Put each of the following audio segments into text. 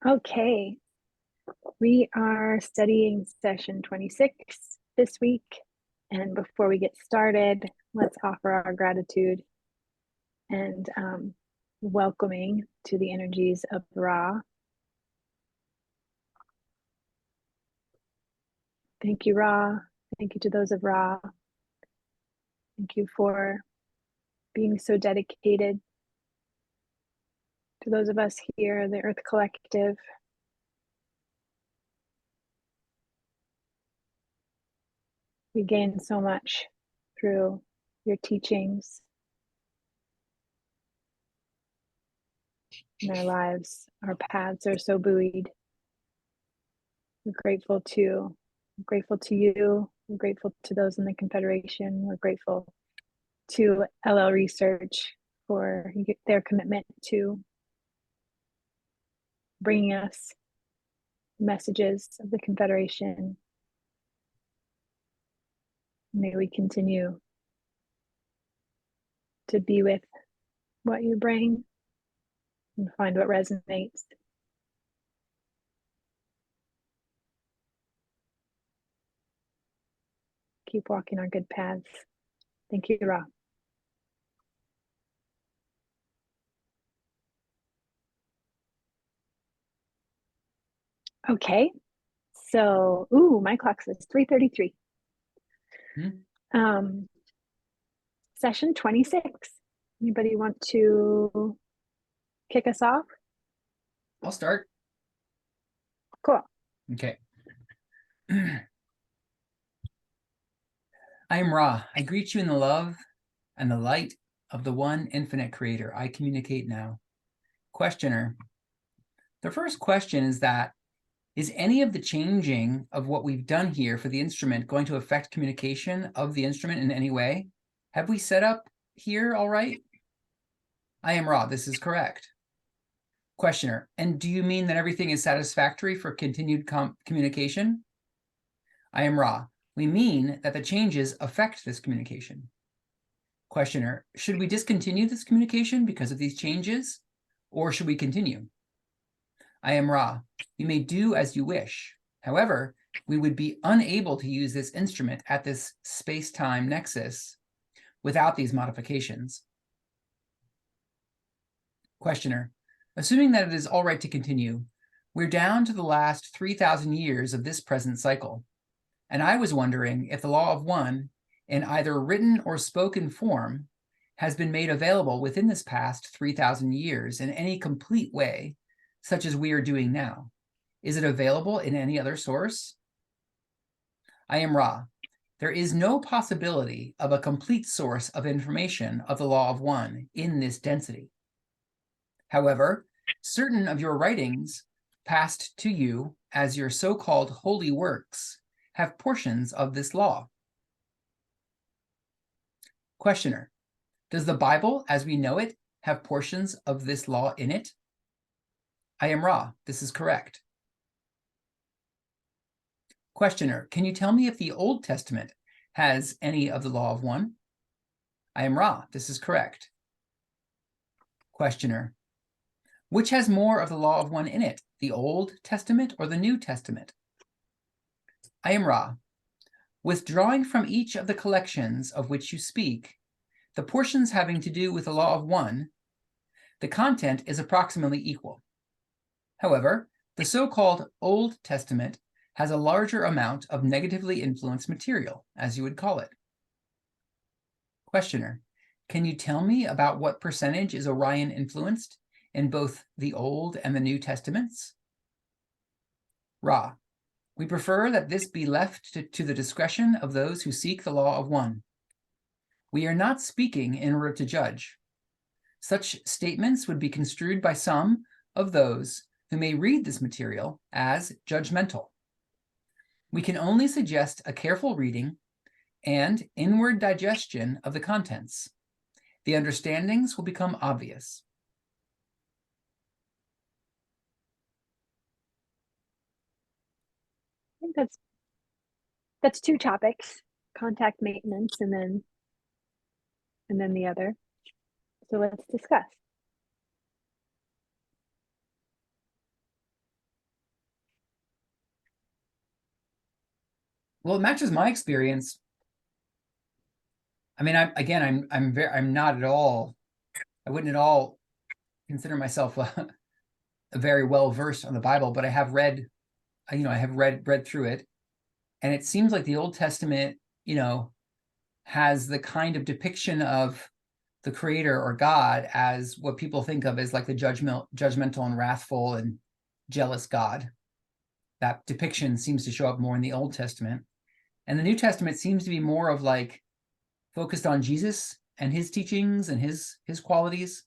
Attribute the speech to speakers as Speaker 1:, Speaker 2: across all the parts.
Speaker 1: Okay, we are studying session 26 this week. And before we get started, let's offer our gratitude and welcoming to the energies of Ra. Thank you, Ra. Thank you to those of Ra. Thank you for being so dedicated. To those of us here, the Earth Collective. We gain so much through your teachings in our lives. Our paths are so buoyed. We're grateful to you. We're grateful to those in the Confederation. We're grateful to LL Research for their commitment to bringing us messages of the Confederation. May we continue to be with what you bring and find what resonates. Keep walking our good paths. Thank you, Ra. Okay, so, my clock says 3:33. Session 26. Anybody want to kick us off?
Speaker 2: I'll start.
Speaker 1: Cool.
Speaker 2: Okay. I am Ra. I greet you in the love and the light of the one infinite creator. I communicate now. Questioner. The first question is that, is any of the changing of what we've done here for the instrument going to affect communication of the instrument in any way? Have we set up here all right? I am Ra. This is correct. Questioner. And do you mean that everything is satisfactory for continued communication? I am Ra. We mean that the changes affect this communication. Questioner. Should we discontinue this communication because of these changes, or should we continue? I am Ra. You may do as you wish. However, we would be unable to use this instrument at this space-time nexus without these modifications. Questioner. Assuming that it is all right to continue, we're down to the last 3,000 years of this present cycle. And I was wondering if the law of one, in either written or spoken form, has been made available within this past 3,000 years in any complete way, such as we are doing now. Is it available in any other source? I am Ra. There is no possibility of a complete source of information of the law of one in this density. However, certain of your writings, passed to you as your so-called holy works, have portions of this law. Questioner. Does the Bible, as we know it, have portions of this law in it? I am Ra. This is correct. Questioner. Can you tell me if the Old Testament has any of the law of one? I am Ra. This is correct. Questioner. Which has more of the law of one in it, the Old Testament or the New Testament? I am Ra. Withdrawing from each of the collections of which you speak, the portions having to do with the law of one, the content is approximately equal. However, the so-called Old Testament has a larger amount of negatively influenced material, as you would call it. Questioner. Can you tell me about what percentage is Orion influenced in both the Old and the New Testaments? Ra. We prefer that this be left to the discretion of those who seek the law of one. We are not speaking in order to judge. Such statements would be construed by some of those who may read this material as judgmental. We can only suggest a careful reading and inward digestion of the contents. The understandings will become obvious.
Speaker 1: I think that's two topics: contact maintenance and then the other. So let's discuss.
Speaker 2: Well, it matches my experience. I mean, I'm not at all, I wouldn't at all consider myself a very well versed on the Bible, but I have read, I have read through it, and it seems like the Old Testament, has the kind of depiction of the Creator or God as what people think of as like the judgmental and wrathful and jealous God. That depiction seems to show up more in the Old Testament, and the New Testament seems to be more of like focused on Jesus and his teachings and his qualities.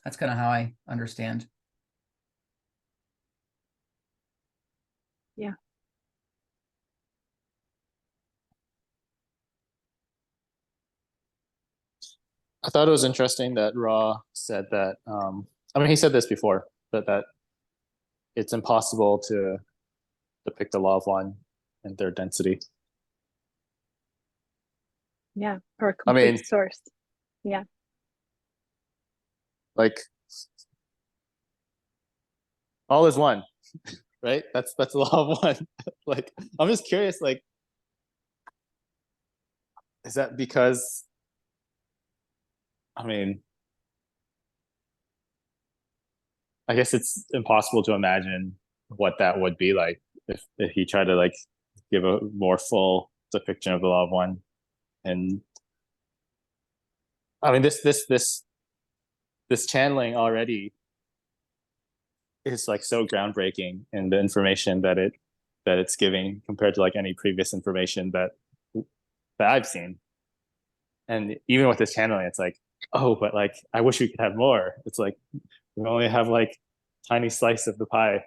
Speaker 2: That's kind of how I understand.
Speaker 1: Yeah.
Speaker 3: I thought it was interesting that Ra said that. I mean, he said this before, but that it's impossible to depict the law of one in third density.
Speaker 1: Yeah, or a
Speaker 3: I
Speaker 1: complete
Speaker 3: mean,
Speaker 1: source. Yeah.
Speaker 3: like all is one, right? That's the law of one. Like, I'm just curious, like, is that because, I mean, I guess it's impossible to imagine what that would be like if he tried to like give a more full depiction of the law of one. And I mean, this channeling already is like so groundbreaking in the information that it's giving compared to like any previous information that I've seen. And even with this channeling, it's like, oh, but like I wish we could have more. It's like we only have like tiny slice of the pie.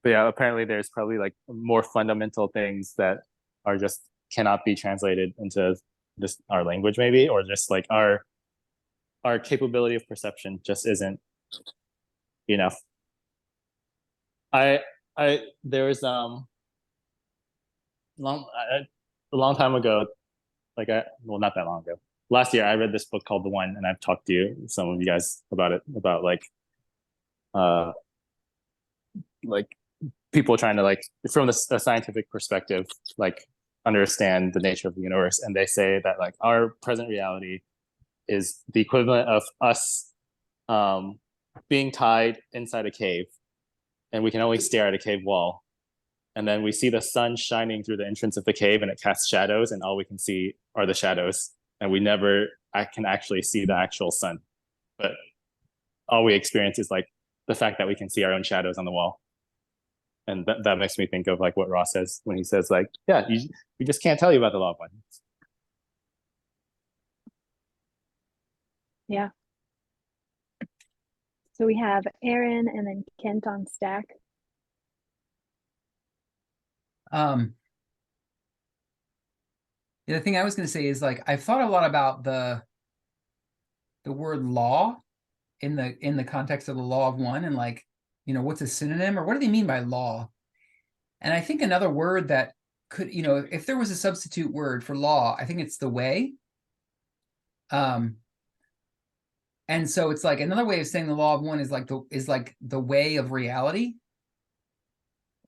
Speaker 3: But yeah, apparently there's probably like more fundamental things that are just cannot be translated into just our language, maybe, or just like our capability of perception just isn't enough. I there was long a long time ago, like well, not that long ago. Last year I read this book called The One, and I've talked to some of you guys about it, about uh like people trying to like from a scientific perspective, like understand the nature of the universe, and they say that like our present reality is the equivalent of us being tied inside a cave, and we can only stare at a cave wall, and then we see the sun shining through the entrance of the cave, and it casts shadows, and all we can see are the shadows, and we never I can actually see the actual sun, but all we experience is like the fact that we can see our own shadows on the wall. And that makes me think of like what Ross says when he says like, yeah, we just can't tell you about the law of one.
Speaker 1: Yeah. So we have Aaron and then Kent on stack.
Speaker 2: The thing I was going to say is like I've thought a lot about the word law in the context of the law of one, and like, what's a synonym, or what do they mean by law? And I think another word that could, if there was a substitute word for law, I think it's the way. And so it's like another way of saying the law of one is like the way of reality,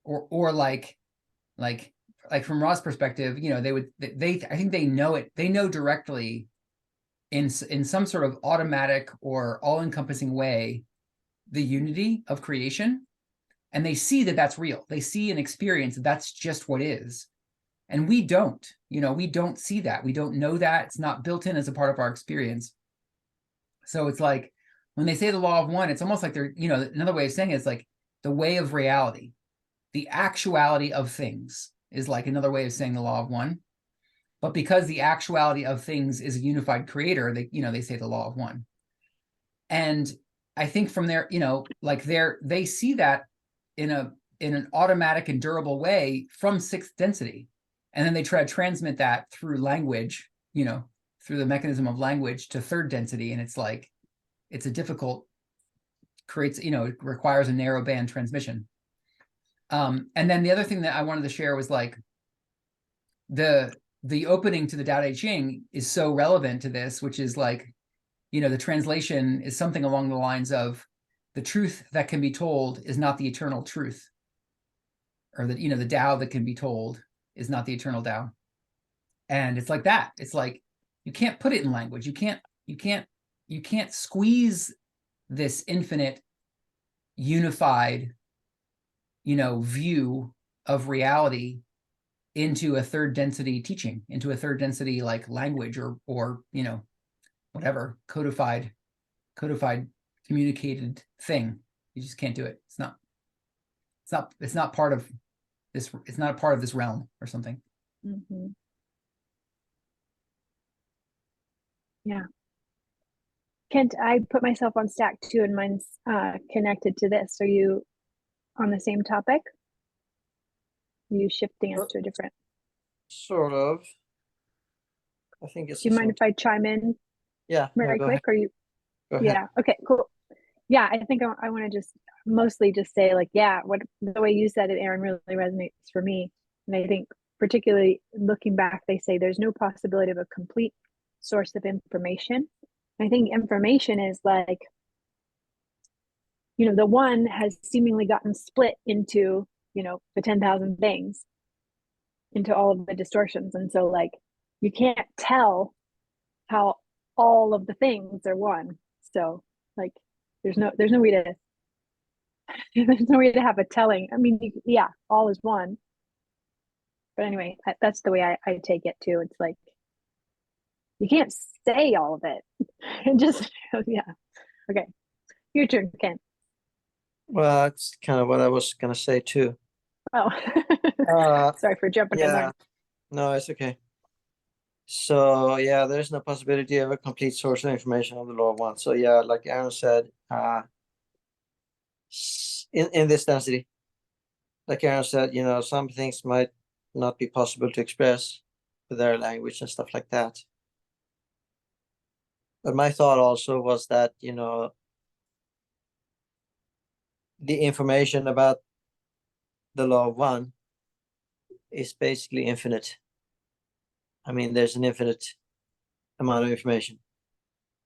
Speaker 2: or like from Ra's perspective, I think they know it. They know directly in some sort of automatic or all-encompassing way the unity of creation, and they see that that's real. They see and experience that that's just what is, and we don't. We don't see that. We don't know that. It's not built in as a part of our experience. So it's like when they say the law of one, it's almost like they're, another way of saying it is like the way of reality, the actuality of things is like another way of saying the law of one. But because the actuality of things is a unified creator, they say the law of one. And I think from there, like they see that in an automatic and durable way from sixth density. And then they try to transmit that through language, through the mechanism of language to third density. And it's like, it's a difficult, it requires a narrow band transmission. And then the other thing that I wanted to share was like the opening to the Tao Te Ching is so relevant to this, which is like, the translation is something along the lines of the truth that can be told is not the eternal truth. or the, the Tao that can be told is not the eternal Tao. And it's like that. It's like, you can't put it in language. You can't squeeze this infinite, unified, view of reality into a third density teaching, into a third density like language or whatever codified communicated thing. You just can't do it. It's not part of this. It's not a part of this realm or something.
Speaker 1: Mm-hmm. Yeah. Kent, I put myself on stack too, and mine's connected to this. Are you on the same topic? Are you shifting us to a different?
Speaker 4: Sort of. I think it's.
Speaker 1: Do you mind if I chime in?
Speaker 4: Yeah.
Speaker 1: Very
Speaker 4: go
Speaker 1: quick,
Speaker 4: ahead.
Speaker 1: or you?
Speaker 4: Go ahead.
Speaker 1: Yeah. Okay. Cool. Yeah, I think I want to just mostly just say like, yeah, what the way you said it, Aaron, really resonates for me. And I think particularly looking back, they say there's no possibility of a complete source of information. I think information is like, the one has seemingly gotten split into, the 10,000 things, into all of the distortions. And so like, you can't tell how all of the things are one. So like, there's no way to there's no way to have a telling. I mean, yeah, all is one. But anyway, that's the way I take it too. It's like, you can't say all of it. And just, yeah. Okay. Your turn, Ken.
Speaker 4: Well, that's kind of what I was gonna say too.
Speaker 1: Oh, sorry for jumping in there.
Speaker 4: No, it's okay. So yeah, there's no possibility of a complete source of information on the law of one. So yeah, like Aaron said, in this density, like Aaron said, some things might not be possible to express with their language and stuff like that. But my thought also was that, the information about the law of one is basically infinite. I mean, there's an infinite amount of information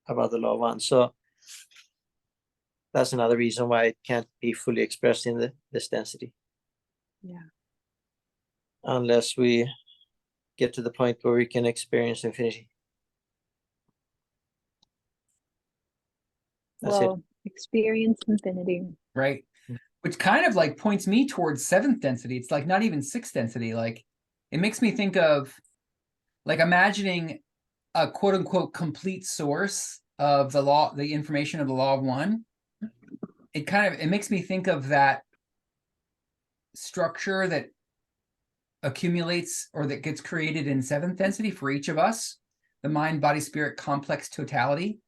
Speaker 4: about the law of one. So that's another reason why it can't be fully expressed in this density.
Speaker 1: Yeah.
Speaker 4: Unless we get to the point where we can experience infinity. That's
Speaker 1: well, experience infinity.
Speaker 2: Right. Which kind of like points me towards seventh density. It's like not even sixth density. Like it makes me think of like imagining a quote unquote complete source of the information of the law of one. It makes me think of that structure that accumulates or that gets created in seventh density for each of us, the mind, body, spirit complex totality,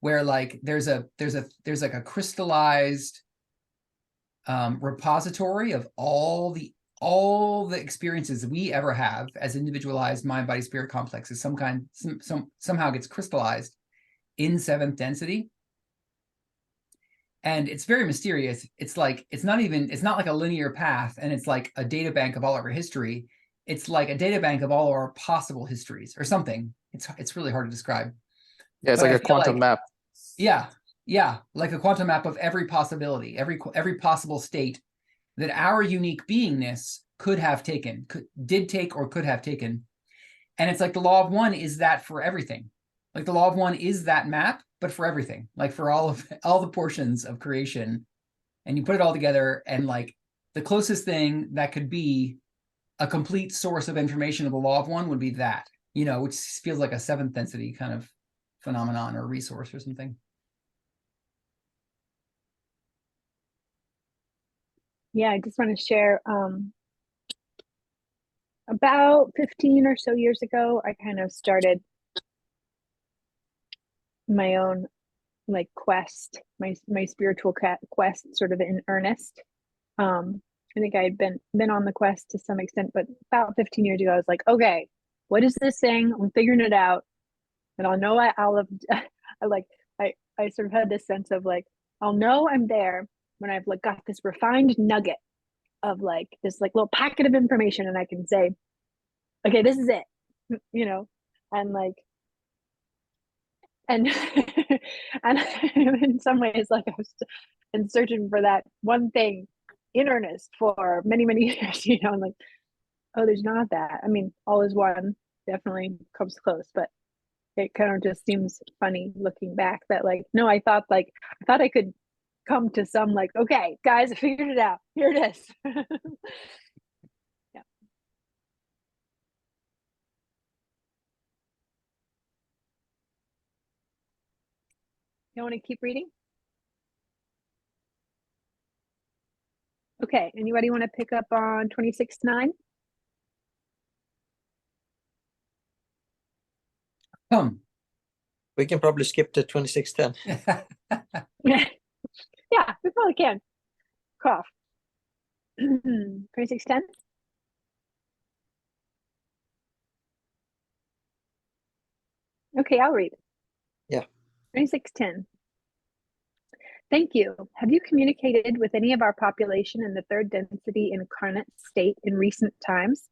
Speaker 2: where like there's like a crystallized repository of all the experiences we ever have as individualized mind, body, spirit complexes. Somehow gets crystallized in seventh density, and it's very mysterious. It's like it's not like a linear path, and it's like a data bank of all of our history. It's like a data bank of all our possible histories or something. It's really hard to describe.
Speaker 3: Yeah, it's
Speaker 2: But
Speaker 3: like a quantum map.
Speaker 2: Yeah, like a quantum map of every possibility, every possible state that our unique beingness could have taken, did take, or could have taken. And it's like the law of one is that for everything. Like the law of one is that map, but for everything, like for all the portions of creation. And you put it all together, and like the closest thing that could be a complete source of information of the law of one would be that, which feels like a seventh density kind of phenomenon or resource or something.
Speaker 1: Yeah, I just want to share about 15 or so years ago, I kind of started my own like quest, my spiritual quest sort of in earnest. I think I had been on the quest to some extent, but about 15 years ago, I was like, okay, what is this thing? I'm figuring it out. And I'll know I'll have, I sort of had this sense of like, I'll know I'm there when I've like got this refined nugget of like this like little packet of information, and I can say, okay, this is it, and like, and and in some ways, like I was in searching for that one thing in earnest for many, many years, you know, I'm like, oh, there's not that. I mean, all is one definitely comes close, but it kind of just seems funny looking back that like, no, I thought I could come to some like, okay, guys, I figured it out. Here it is. Yeah. You want to keep reading? Okay, anybody want to pick up on 26:9?
Speaker 4: We can probably skip to 26:10.
Speaker 1: Yeah, we probably can. Cough. 26:10. Okay, I'll read.
Speaker 4: Yeah.
Speaker 1: 26:10. Thank you. Have you communicated with any of our population in the third density incarnate state in recent times?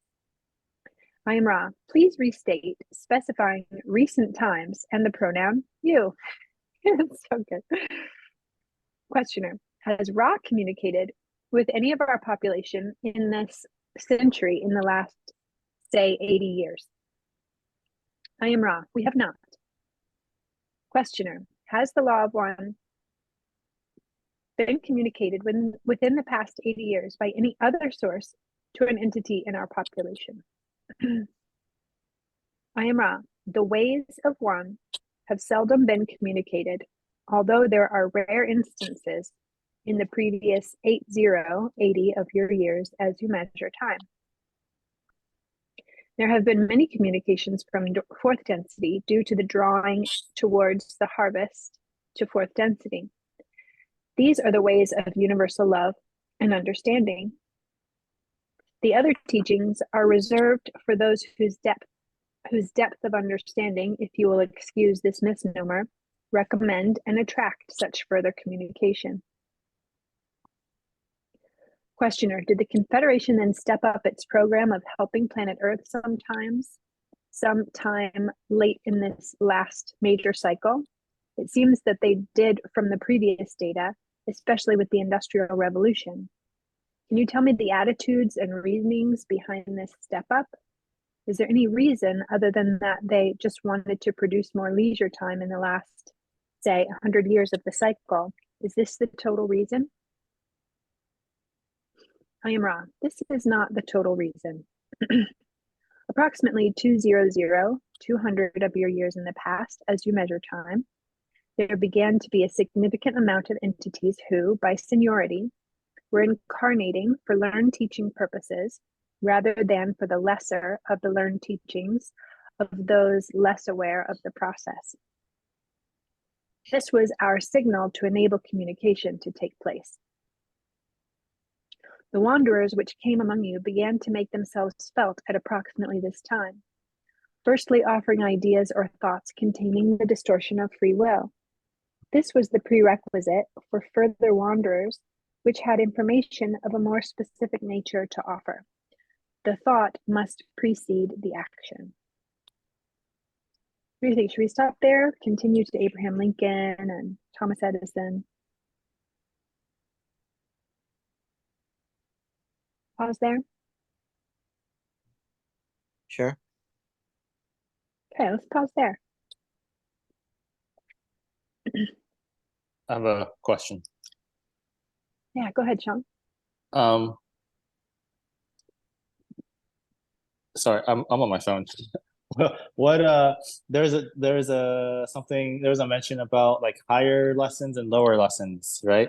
Speaker 1: I am Ra. Please restate, specifying recent times and the pronoun you. It's so good. Questioner. Has Ra communicated with any of our population in this century in the last, say, 80 years? I am Ra. We have not. Questioner. Has the law of one been communicated within the past 80 years by any other source to an entity in our population? I am Ra. The ways of one have seldom been communicated, although there are rare instances in the previous 80 of your years as you measure time. There have been many communications from fourth density due to the drawing towards the harvest to fourth density. These are the ways of universal love and understanding. The other teachings are reserved for those whose depth of understanding, if you will excuse this misnomer, recommend and attract such further communication. Questioner, did the Confederation then step up its program of helping planet Earth sometime late in this last major cycle? It seems that they did from the previous data, especially with the Industrial Revolution. Can you tell me the attitudes and reasonings behind this step up? Is there any reason other than that they just wanted to produce more leisure time in the last, say, 100 years of the cycle? Is this the total reason? I am Ra. This is not the total reason. Approximately 200 of your years in the past, as you measure time, there began to be a significant amount of entities who, by seniority, were incarnating for learned teaching purposes rather than for the lesser of the learned teachings of those less aware of the process. This was our signal to enable communication to take place. The wanderers which came among you began to make themselves felt at approximately this time, firstly offering ideas or thoughts containing the distortion of free will. This was the prerequisite for further wanderers which had information of a more specific nature to offer. The thought must precede the action. What do you think? Should we stop there? Continue to Abraham Lincoln and Thomas Edison? Pause there.
Speaker 4: Sure.
Speaker 1: Okay, let's pause there.
Speaker 3: I have a question.
Speaker 1: Yeah, go ahead, Sean.
Speaker 3: Sorry, I'm on my phone. What there's a mention about like higher lessons and lower lessons, right?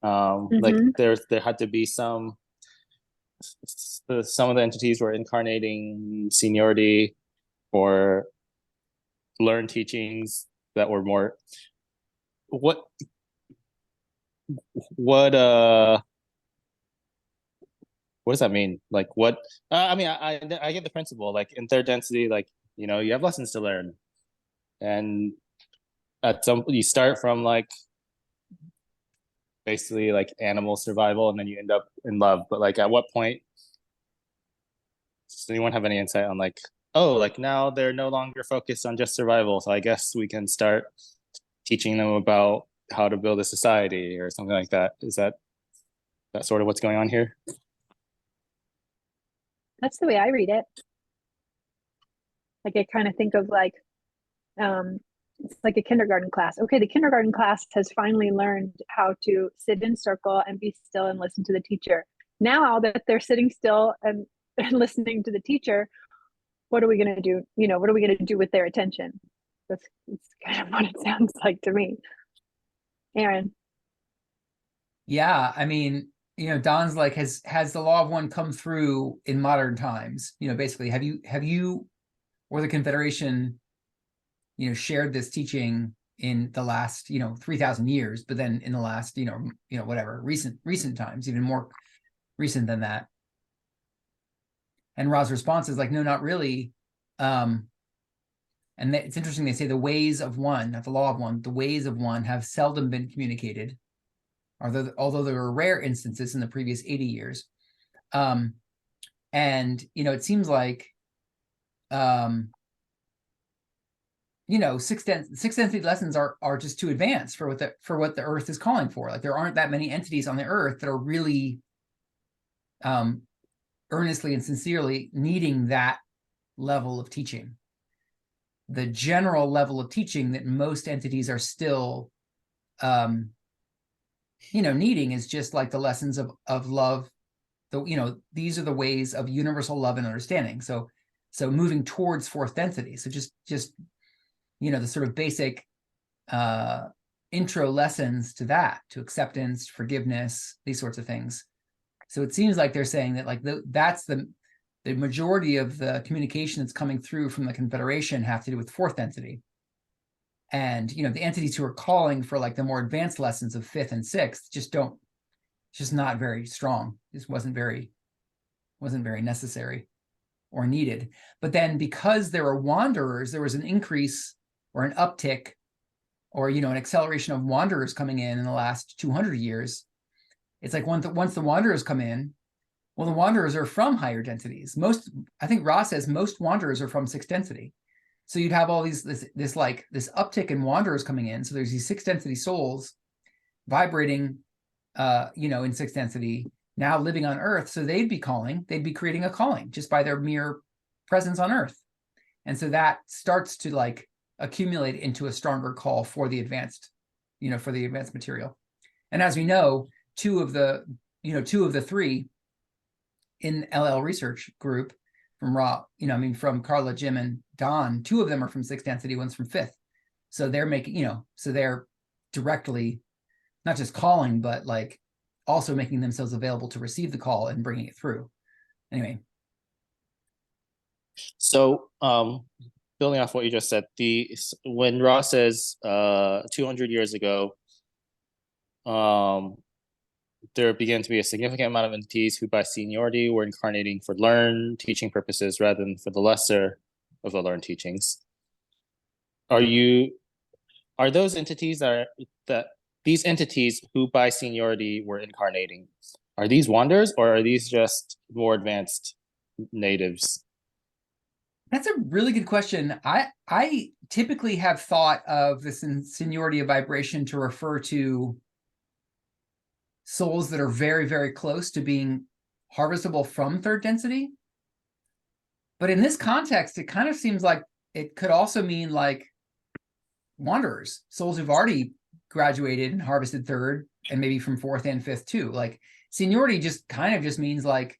Speaker 3: Like there had to be some of the entities were incarnating seniority or learned teachings that were more what does that mean? Like what I mean I get the principle. Like in third density, like you know, you have lessons to learn. And at some you start from like basically like animal survival and then you end up in love. But like at what point does anyone have any insight on like, oh, like now they're no longer focused on just survival. So I guess we can start teaching them about how to build a society or something like that. Is that That's sort of what's going on here.
Speaker 1: That's the way I read it. Like I kind of think of like, it's like a kindergarten class. Okay, the kindergarten class has finally learned how to sit in circle and be still and listen to the teacher. Now that they're sitting still and listening to the teacher, what are we going to do? You know, what are we going to do with their attention? That's kind of what it sounds like to me. Aaron.
Speaker 2: Yeah, I mean, Don's like, has the law of one come through in modern times? Basically, have you or the Confederation, shared this teaching in the last, 3,000 years, but then in the last, whatever, recent times, even more recent than that. And Ra's response is like, no, not really. And it's interesting, they say the ways of one, not the law of one, the ways of one have seldom been communicated, although there were rare instances in the previous 80 years. And, it seems like, sixth density lessons are just too advanced for what the Earth is calling for. Like there aren't that many entities on the Earth that are really earnestly and sincerely needing that level of teaching. The general level of teaching that most entities are still needing is just like the lessons of love. These are the ways of universal love and understanding. So moving towards fourth density. So just the sort of basic intro lessons to that, to acceptance, forgiveness, these sorts of things. So it seems like they're saying that like that's the majority of the communication that's coming through from the Confederation have to do with fourth density. And, the entities who are calling for like the more advanced lessons of fifth and sixth just not very strong. This wasn't very necessary or needed. But then because there are wanderers, there was an increase or an uptick or, an acceleration of wanderers coming in the last 200 years. It's like once the wanderers come in, well, the wanderers are from higher densities. I think Ra says most wanderers are from sixth density. So you'd have all this uptick in wanderers coming in. So there's these sixth density souls vibrating, in sixth density, now living on Earth. So they'd be creating a calling just by their mere presence on Earth. And so that starts to like accumulate into a stronger call for the advanced material. And as we know, two of the three in LL research group from Ra, from Carla, Jim, and Don, two of them are from sixth density, one's from fifth. So they're making, so they're directly not just calling, but like also making themselves available to receive the call and bringing it through. Anyway.
Speaker 3: So, building off what you just said, when Ra says 200 years ago, there began to be a significant amount of entities who by seniority were incarnating for learned teaching purposes rather than for the lesser of the learned teachings. Are those entities these entities who by seniority were incarnating, are these wanderers or are these just more advanced natives?
Speaker 2: That's a really good question. I typically have thought of the seniority of vibration to refer to souls that are very, very close to being harvestable from third density. But in this context, it kind of seems like it could also mean like wanderers, souls who've already graduated and harvested third and maybe from fourth and fifth too. Like seniority just kind of just means like,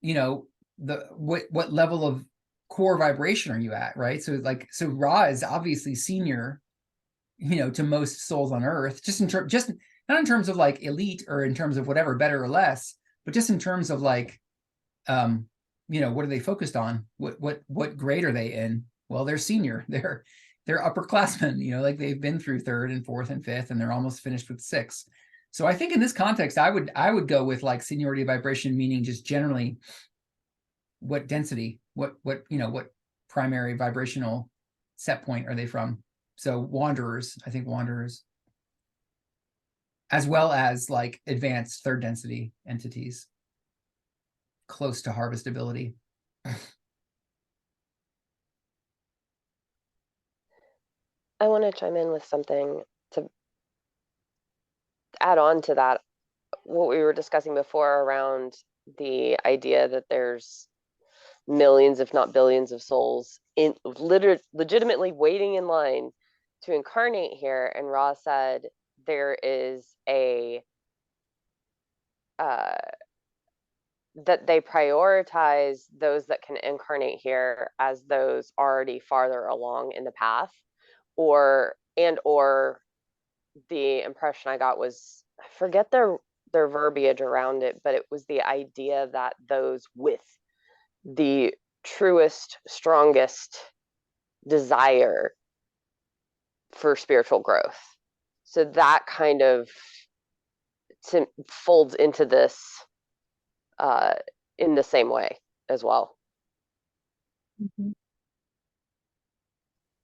Speaker 2: what level of core vibration are you at, right? So Ra is obviously senior, to most souls on Earth, just not in terms of like elite or in terms of whatever, better or less, but just in terms of like, what are they focused on? What grade are they in? Well, they're senior. They're upperclassmen, like they've been through third and fourth and fifth, and they're almost finished with sixth. So I think in this context, I would go with like seniority of vibration, meaning just generally what density, what primary vibrational set point are they from? So wanderers, I think wanderers, as well as like advanced third density entities close to harvestability.
Speaker 5: I want to chime in with something to add on to that. what we were discussing before around the idea that there's millions, if not billions, of souls in legitimately waiting in line to incarnate here. And Ra said there is a that they prioritize those that can incarnate here as those already farther along in the path, or the impression I got was, I forget their verbiage around it, but it was the idea that those with the truest, strongest desire for spiritual growth. So that kind of folds into this in the same way as well.
Speaker 1: Mm-hmm.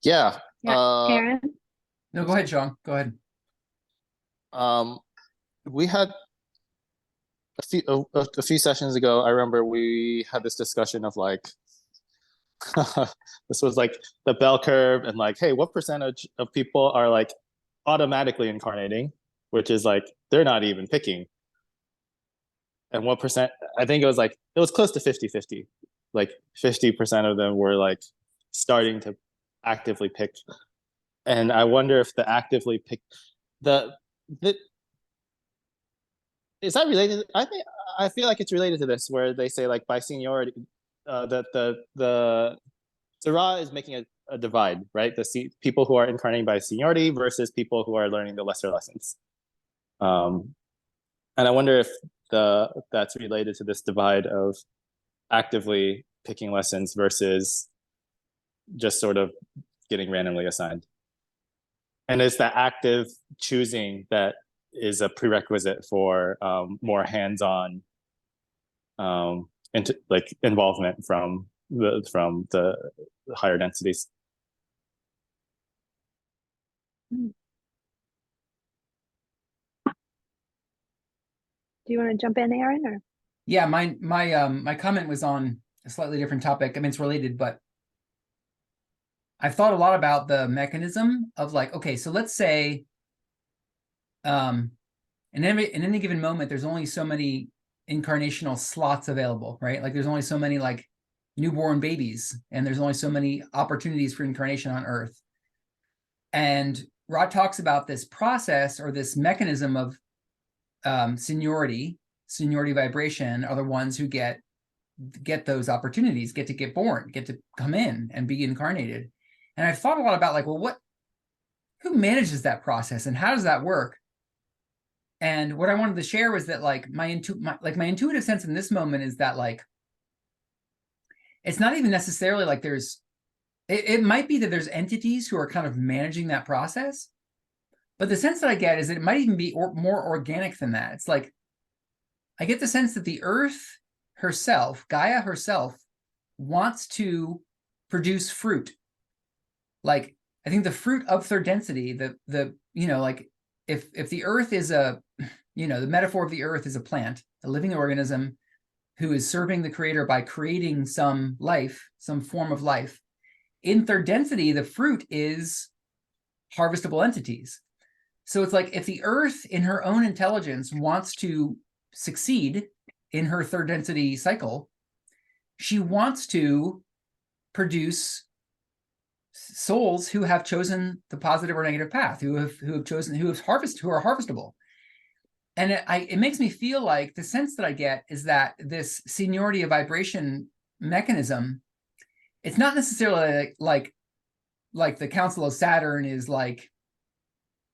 Speaker 3: Yeah.
Speaker 1: Yeah, Aaron?
Speaker 2: No, go ahead, Sean. Go ahead.
Speaker 3: We had a few sessions ago, I remember we had this discussion of like, this was like the bell curve and like, hey, what percentage of people are like automatically incarnating, which is like, they're not even picking. And what percent, I think it was close to 50-50. Like 50% of them were like starting to actively pick. And I wonder if the actively pick, is that related? I feel like it's related to this, where they say like by seniority, that the Ra is making a divide, right? People who are incarnating by seniority versus people who are learning the lesser lessons. And I wonder if that's related to this divide of actively picking lessons versus just sort of getting randomly assigned. And it's that active choosing that is a prerequisite for more hands-on involvement from the higher densities.
Speaker 1: Do you want to jump in, Aaron? Or
Speaker 2: Yeah, my comment was on a slightly different topic. I mean, it's related, but I've thought a lot about the mechanism of like, okay, so let's say in any given moment, there's only so many incarnational slots available, right? Like there's only so many like newborn babies, and there's only so many opportunities for incarnation on Earth. And Rod talks about this process or this mechanism of seniority vibration are the ones who get those opportunities, get to get born, get to come in and be incarnated. And I've thought a lot about like, well, who manages that process and how does that work? And what I wanted to share was that like my intuitive sense in this moment is that like, it's not even necessarily like it might be that there's entities who are kind of managing that process, but the sense that I get is that it might even be more organic than that. It's like, I get the sense that the Earth herself, Gaia herself, wants to produce fruit. Like, I think the fruit of third density, like if the Earth is the metaphor of the Earth is a plant, a living organism who is serving the creator by creating some life, some form of life. In third density, the fruit is harvestable entities. So it's like if the Earth in her own intelligence wants to succeed in her third density cycle, she wants to produce souls who have chosen the positive or negative path, who are harvestable. And it makes me feel like the sense that I get is that this seniority of vibration mechanism, it's not necessarily like the Council of Saturn is like,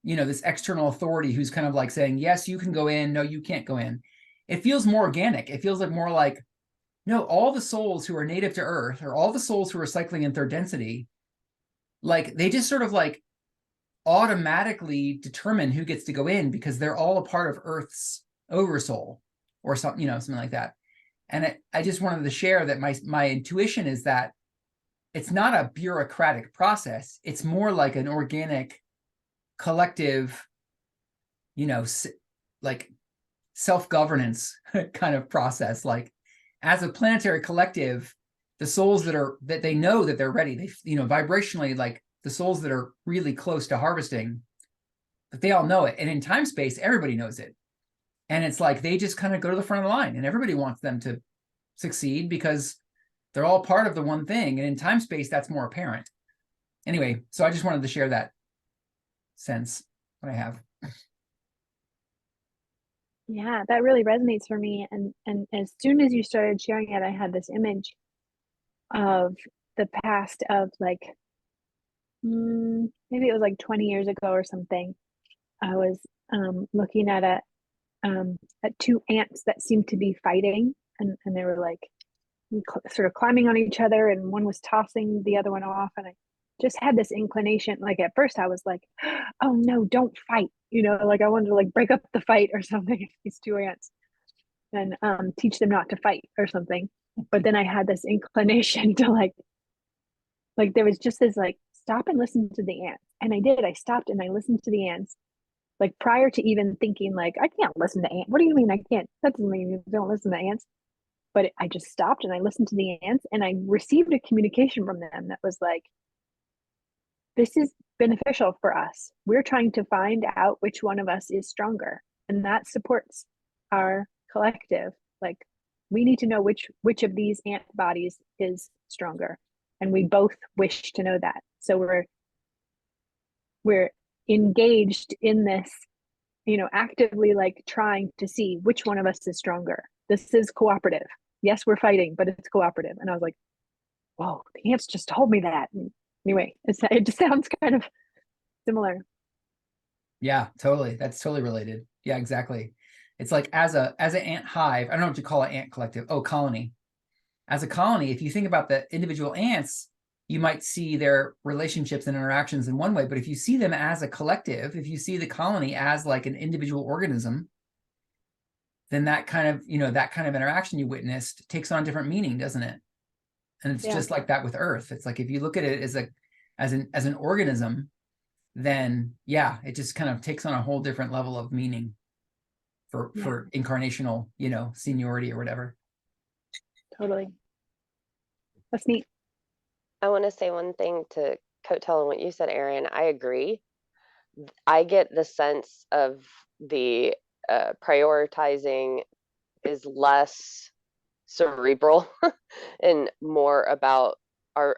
Speaker 2: this external authority who's kind of like saying, yes, you can go in, no, you can't go in. It feels more organic. It feels like more like, no, all the souls who are native to Earth, or all the souls who are cycling in third density, like they just sort of like automatically determine who gets to go in because they're all a part of Earth's oversoul or something, something like that. And I just wanted to share that my intuition is that it's not a bureaucratic process. It's more like an organic, collective, like self-governance kind of process. Like as a planetary collective, the souls that they know that they're ready, they, vibrationally, like the souls that are really close to harvesting, but they all know it. And in time space, everybody knows it. And it's like they just kind of go to the front of the line, and everybody wants them to succeed because they're all part of the one thing. And in time space, that's more apparent. Anyway, so I just wanted to share that sense that I have.
Speaker 1: Yeah, that really resonates for me. And as soon as you started sharing it, I had this image of the past of like, maybe it was like 20 years ago or something. I was looking at two ants that seemed to be fighting, and they were like sort of climbing on each other, and one was tossing the other one off. And I just had this inclination, like at first I was like, oh no, don't fight, like I wanted to like break up the fight or something, these two ants, and teach them not to fight or something. But then I had this inclination to like there was just this like, stop and listen to the ants. And I did. I stopped and I listened to the ants, like prior to even thinking like, I can't listen to ants. What do you mean I can't? That doesn't mean you don't listen to ants. But I just stopped and I listened to the ants, and I received a communication from them that was like, this is beneficial for us. We're trying to find out which one of us is stronger, and that supports our collective. Like, we need to know which of these ant bodies is stronger, and we both wish to know that. So we're engaged in this, actively like trying to see which one of us is stronger. This is cooperative. Yes, we're fighting, but it's cooperative. And I was like, whoa, the ants just told me that. And anyway, it just sounds kind of similar.
Speaker 2: Yeah, totally. That's totally related. Yeah, exactly. It's like as an ant hive, I don't know what you call an ant collective. Oh, colony. As a colony, if you think about the individual ants, you might see their relationships and interactions in one way. But if you see them as a collective, if you see the colony as like an individual organism, then that kind of interaction you witnessed takes on different meaning, doesn't it? And it's just like that with Earth. It's like, if you look at it as an organism, then yeah, it just kind of takes on a whole different level of meaning for incarnational, seniority or whatever.
Speaker 1: Totally. That's neat.
Speaker 5: I want to say one thing to coattail on what you said, Aaron. I agree. I get the sense of the prioritizing is less cerebral and more about our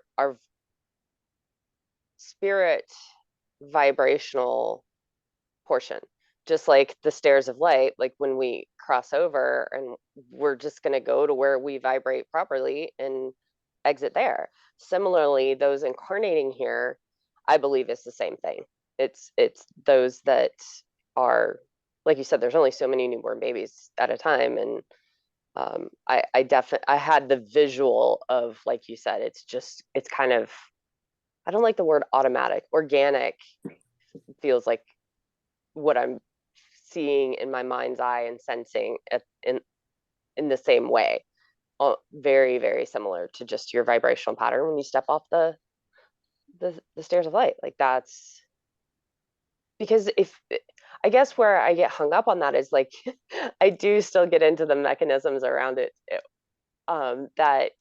Speaker 5: spirit vibrational portion. Just like the stairs of light, like when we cross over and we're just going to go to where we vibrate properly and exit there. Similarly, those incarnating here, I believe, is the same thing. It's those that are, like you said, there's only so many newborn babies at a time. And I had the visual of, like you said, it's kind of, I don't like the word automatic. Organic feels like what I'm seeing in my mind's eye and sensing in the same way. Very, very similar to just your vibrational pattern when you step off the stairs of light. Like, that's because I guess where I get hung up on that is like, I do still get into the mechanisms around it, that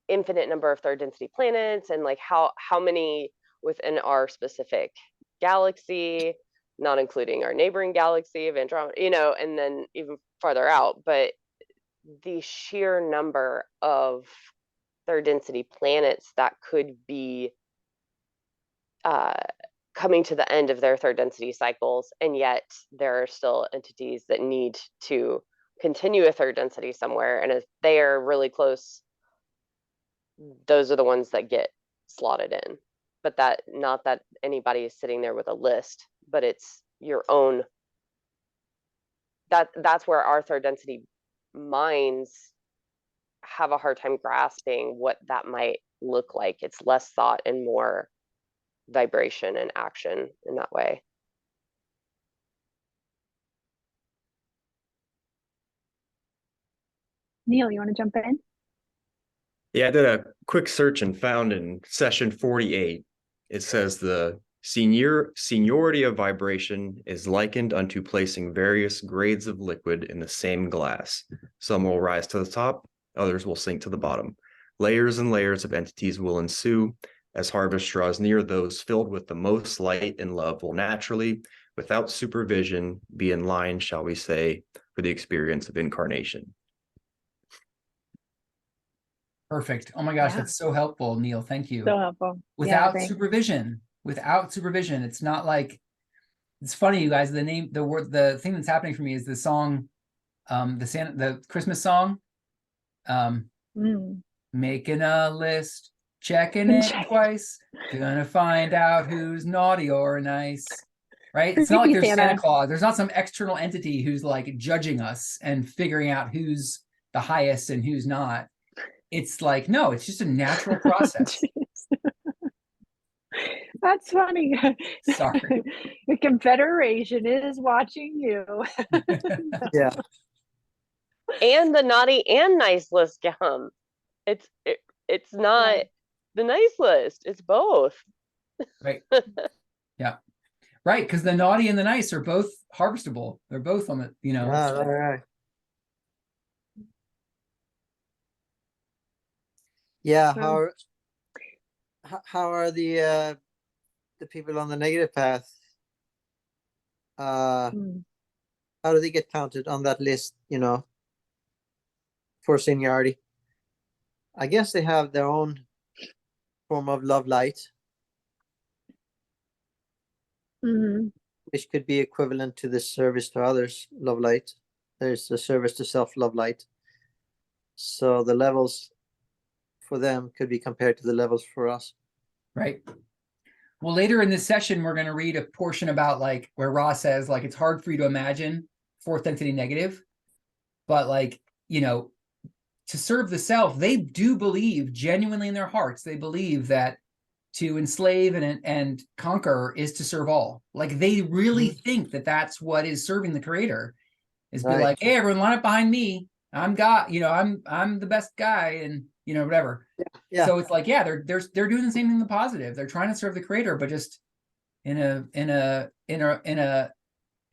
Speaker 5: infinite number of third density planets, and like how many within our specific galaxy, not including our neighboring galaxy of Andromeda, and then even farther out. But the sheer number of third density planets that could be coming to the end of their third density cycles, and yet there are still entities that need to continue a third density somewhere. And if they are really close, those are the ones that get slotted in. But not that anybody is sitting there with a list, but it's your own. That's where our third density minds have a hard time grasping what that might look like. It's less thought and more vibration and action in that way.
Speaker 1: Neil, you want to jump in?
Speaker 6: Yeah, I did a quick search and found in session 48, it says the seniority of vibration is likened unto placing various grades of liquid in the same glass. Some will rise to the top, others will sink to the bottom. Layers and layers of entities will ensue. As harvest draws near, those filled with the most light and love will naturally, without supervision, be in line, shall we say, for the experience of incarnation.
Speaker 2: Perfect. Oh my gosh,
Speaker 1: Yeah.
Speaker 2: that's so helpful, Neil. Thank you.
Speaker 1: So helpful.
Speaker 2: Without
Speaker 1: thanks.
Speaker 2: supervision, it's not like, it's funny, you guys, the thing that's happening for me is the song, the Christmas song, making a list, checking it twice, gonna find out who's naughty or nice, right? It's not like
Speaker 1: Creepy
Speaker 2: there's Santa
Speaker 1: Santa.
Speaker 2: Claus. There's not some external entity who's like judging us and figuring out who's the highest and who's not. It's like, no, it's just a natural process.
Speaker 1: That's funny.
Speaker 2: Sorry.
Speaker 1: The Confederation is watching you.
Speaker 4: Yeah.
Speaker 5: And the naughty and nice list come. It's not the nice list. It's both.
Speaker 2: Right. Yeah. Right. Because the naughty and the nice are both harvestable. They're both on the, you know.
Speaker 4: Right. Yeah. How are the people on the negative path? How do they get counted on that list, you know, for seniority? I guess they have their own form of love light, which could be equivalent to the service to others, love light. There's the service to self, love light. So the levels for them could be compared to the levels for us.
Speaker 2: Right. Well, later in this session, we're going to read a portion about like where Ra says, like, it's hard for you to imagine fourth density negative, but like, you know, to serve the self, they do believe genuinely in their hearts. They believe that to enslave and conquer is to serve all. Like they really think that that's what is serving the creator, is be like, hey, everyone line up behind me. I'm God, you know, I'm the best guy, and you know, whatever.
Speaker 4: Yeah.
Speaker 2: So it's like, yeah, they're doing the same thing in the positive. They're trying to serve the creator, but just in a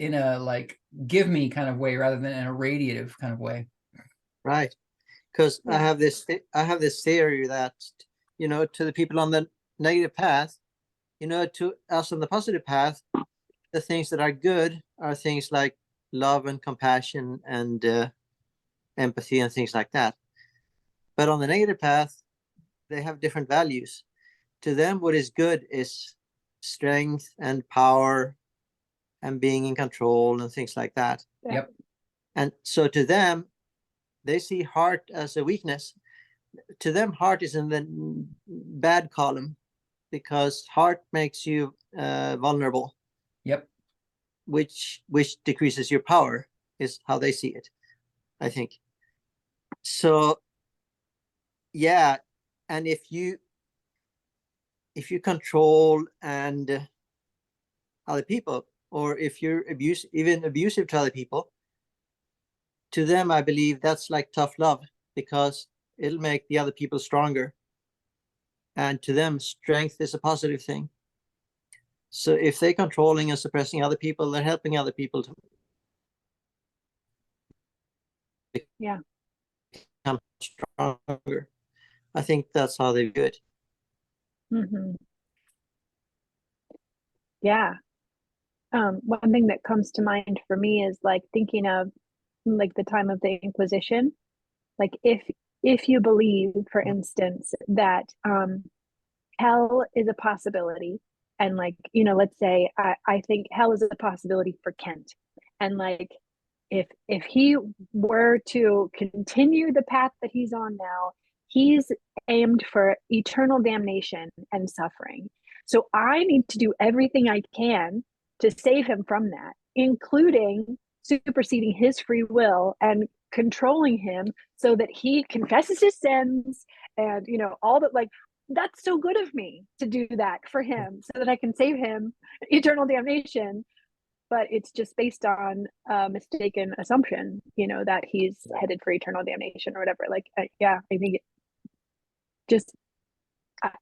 Speaker 2: like give me kind of way rather than in a radiative kind of way.
Speaker 4: Right. Because I have this theory that, you know, to the people on the negative path, you know, to us on the positive path, the things that are good are things like love and compassion and empathy and things like that. But on the negative path, they have different values. To them, what is good is strength and power and being in control and things like that.
Speaker 2: Yep.
Speaker 4: And so to them, they see heart as a weakness. To them, heart is in the bad column because heart makes you vulnerable.
Speaker 2: Yep.
Speaker 4: Which decreases your power, is how they see it, I think. So yeah, and if you control and other people, or if you're abusive to other people, to them I believe that's like tough love, because it'll make the other people stronger, and to them strength is a positive thing. So if they're controlling and suppressing other people, they're helping other people to become stronger. I think that's how they do it.
Speaker 1: Yeah. One thing that comes to mind for me is like thinking of like the time of the Inquisition. Like if you believe, for instance, that hell is a possibility, and like, you know, let's say I think hell is a possibility for Kent, and like if he were to continue the path that he's on now, he's aimed for eternal damnation and suffering. So I need to do everything I can to save him from that, including superseding his free will and controlling him so that he confesses his sins, and you know, all that. Like, that's so good of me to do that for him so that I can save him eternal damnation. But it's just based on a mistaken assumption, you know, that he's headed for eternal damnation or whatever. Like, yeah, I think just,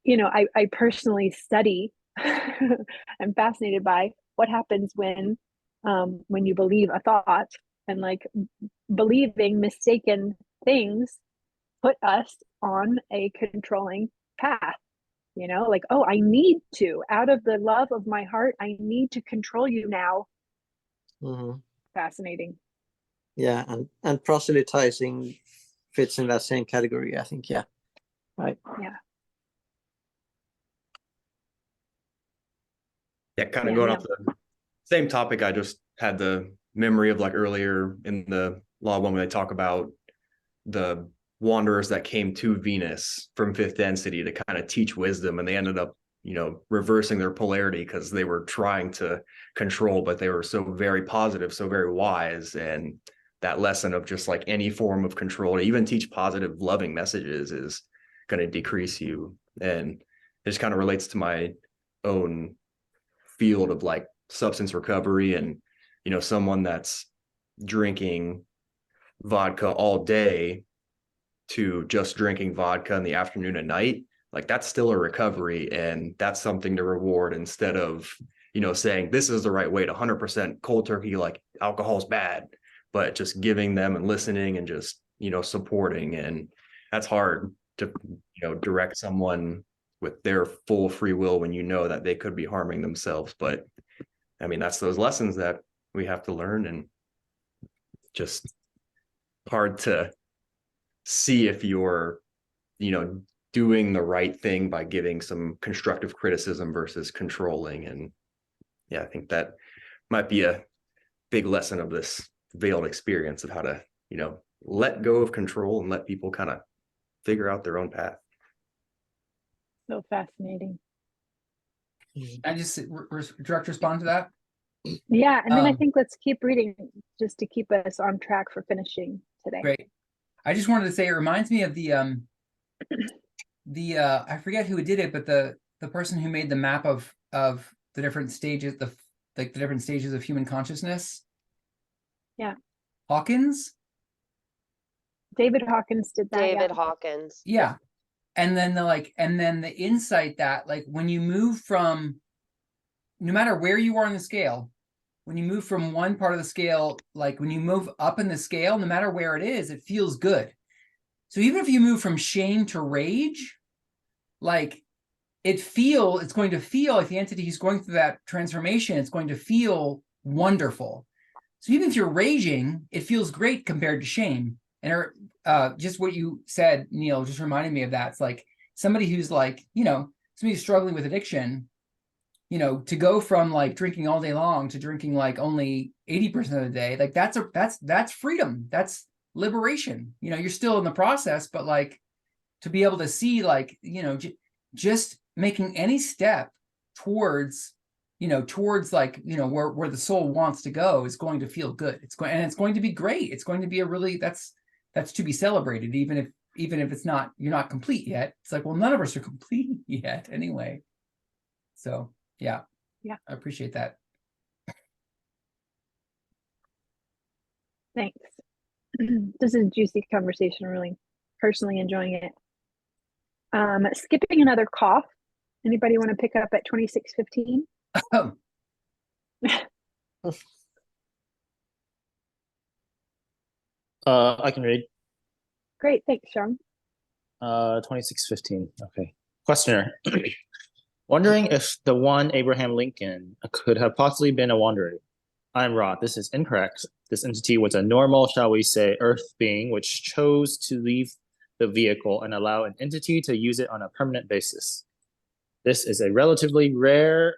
Speaker 1: you know, I personally study, I'm fascinated by what happens when you believe a thought, and like believing mistaken things put us on a controlling path. you know, like, oh, I need to, out of the love of my heart, I need to control you now.
Speaker 4: Mhm.
Speaker 1: Fascinating.
Speaker 4: Yeah, and proselytizing fits in that same category, I think. Yeah, right.
Speaker 6: Yeah, kind of
Speaker 1: Yeah,
Speaker 6: going
Speaker 1: no.
Speaker 6: off the same topic. I just had the memory of like earlier in the Law One when they talk about the wanderers that came to Venus from fifth density to kind of teach wisdom, and they ended up, you know, reversing their polarity because they were trying to control, but they were so very positive, so very wise. And that lesson of just like any form of control, to even teach positive, loving messages, is going to decrease you. And it just kind of relates to my own field of like substance recovery, and you know, someone that's drinking vodka all day to just drinking vodka in the afternoon and night, like that's still a recovery, and that's something to reward, instead of, you know, saying this is the right way to 100% cold turkey, like alcohol's bad, but just giving them and listening and just, you know, supporting. And that's hard to, you know, direct someone with their full free will when you know that they could be harming themselves. But I mean, that's those lessons that we have to learn, and just hard to see if you're, you know, doing the right thing by giving some constructive criticism versus controlling. And yeah, I think that might be a big lesson of this veiled experience of how to, you know, let go of control and let people kind of figure out their own path.
Speaker 1: So fascinating.
Speaker 2: I just direct respond to that.
Speaker 1: Yeah, and then I
Speaker 2: Um,
Speaker 1: think let's keep reading just to keep us on track for finishing today.
Speaker 2: Great. I just wanted to say it reminds me of the I forget who did it, but the person who made the map of the different stages, the different stages of human consciousness.
Speaker 1: Yeah.
Speaker 2: Hawkins.
Speaker 1: David Hawkins did that.
Speaker 5: David
Speaker 1: Yeah.
Speaker 5: Hawkins.
Speaker 2: Yeah. And then the insight that like when you move from, no matter where you are on the scale, when you move from one part of the scale, like when you move up in the scale, no matter where it is, it feels good. So even if you move from shame to rage, like it's going to feel like the entity is going through that transformation, it's going to feel wonderful. So even if you're raging, it feels great compared to shame. And just what you said, Neil, just reminded me of that. It's like somebody who's like, you know, somebody who's struggling with addiction, you know, to go from like drinking all day long to drinking like only 80% of the day, like that's freedom. That's liberation. You know, you're still in the process, but like to be able to see like, you know, just making any step towards, you know, towards like, you know, where the soul wants to go is going to feel good. It's going to be great. It's going to be a really, that's to be celebrated, even if it's not, you're not complete yet. It's like, well, none of us are complete yet anyway. So yeah, I appreciate that.
Speaker 1: Thanks. This is a juicy conversation. Really personally enjoying it. Skipping another cough. Anybody want to pick up at 26:15?
Speaker 2: Oh.
Speaker 3: I can read.
Speaker 1: Great, thanks, Sean.
Speaker 3: 26:15. Okay. Questioner. Wondering if the one Abraham Lincoln could have possibly been a wanderer. I'm Ra. This is incorrect. This entity was a normal, shall we say, Earth being which chose to leave the vehicle and allow an entity to use it on a permanent basis. This is relatively rare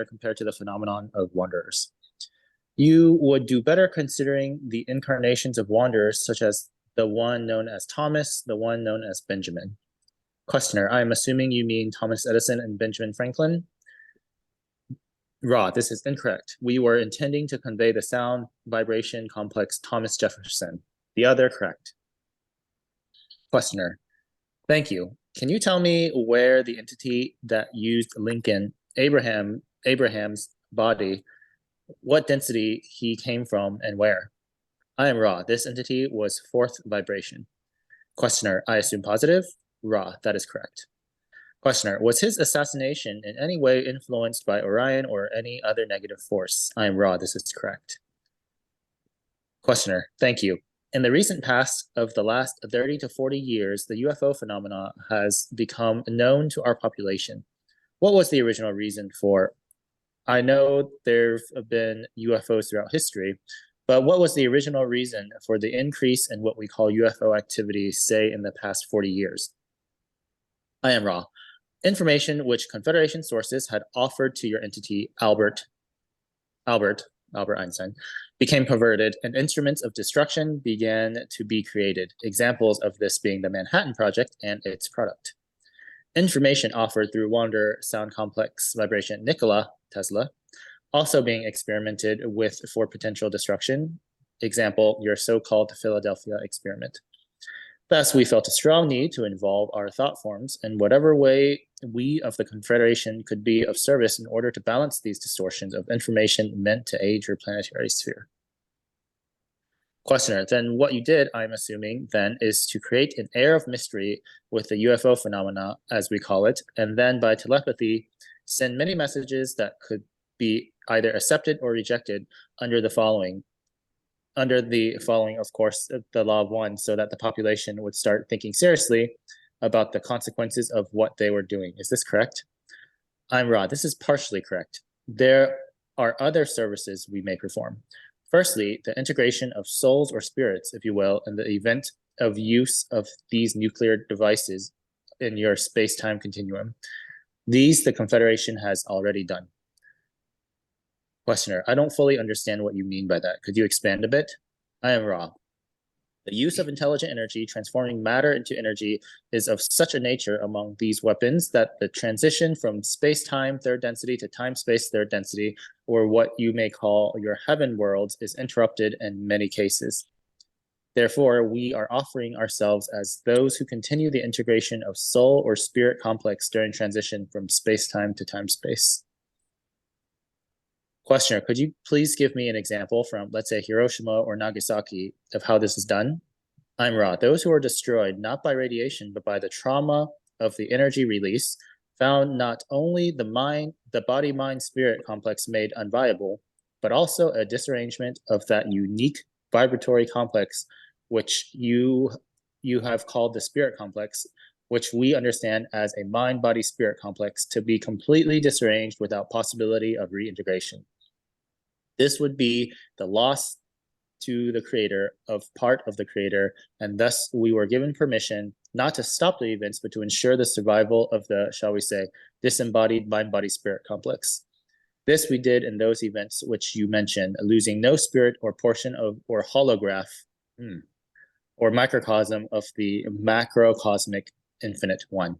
Speaker 3: compared to the phenomenon of wanderers. You would do better considering the incarnations of wanderers, such as the one known as Thomas, the one known as Benjamin. Questioner, I am assuming you mean Thomas Edison and Benjamin Franklin. Ra, this is incorrect. We were intending to convey the sound vibration complex Thomas Jefferson. The other correct. Questioner, thank you. Can you tell me where the entity that used Abraham's body, what density he came from and where? I am Ra. This entity was fourth vibration. Questioner, I assume positive? Ra, that is correct. Questioner, was his assassination in any way influenced by Orion or any other negative force? I am Ra. This is correct. Questioner, thank you. In the recent past of the last 30 to 40 years, the UFO phenomena has become known to our population. What was the original reason for? I know there have been UFOs throughout history, but what was the original reason for the increase in what we call UFO activity, say, in the past 40 years? I am Ra. Information which Confederation sources had offered to your entity, Albert Einstein, became perverted, and instruments of destruction began to be created, examples of this being the Manhattan Project and its product. Information offered through Wander Sound Complex Vibration Nikola Tesla, also being experimented with for potential destruction, example, your so-called Philadelphia experiment. Thus, we felt a strong need to involve our thought forms in whatever way we of the Confederation could be of service in order to balance these distortions of information meant to aid your planetary sphere. Questioner, then what you did, I'm assuming, then, is to create an air of mystery with the UFO phenomena, as we call it, and then by telepathy, send many messages that could be either accepted or rejected under the following, of course, the law of one, so that the population would start thinking seriously about the consequences of what they were doing. Is this correct? I'm Rod. This is partially correct. There are other services we may perform. Firstly, the integration of souls or spirits, if you will, in the event of use of these nuclear devices in your space-time continuum. These the Confederation has already done. Questioner, I don't fully understand what you mean by that. Could you expand a bit? I am Ra. The use of intelligent energy transforming matter into energy is of such a nature among these weapons that the transition from space-time third density to time-space third density, or what you may call your heaven worlds, is interrupted in many cases. Therefore, we are offering ourselves as those who continue the integration of soul or spirit complex during transition from space-time to time-space. Questioner, could you please give me an example from, let's say, Hiroshima or Nagasaki of how this is done? I'm Ra. Those who are destroyed not by radiation, but by the trauma of the energy release, found not only the body-mind-spirit complex made unviable, but also a disarrangement of that unique vibratory complex, which you have called the spirit complex, which we understand as a mind-body-spirit complex, to be completely disarranged without possibility of reintegration. This would be the loss to the creator of part of the creator, and thus we were given permission not to stop the events, but to ensure the survival of the, shall we say, disembodied mind-body-spirit complex. This we did in those events which you mentioned, losing no spirit or portion of, or holograph, or microcosm of the macrocosmic infinite one.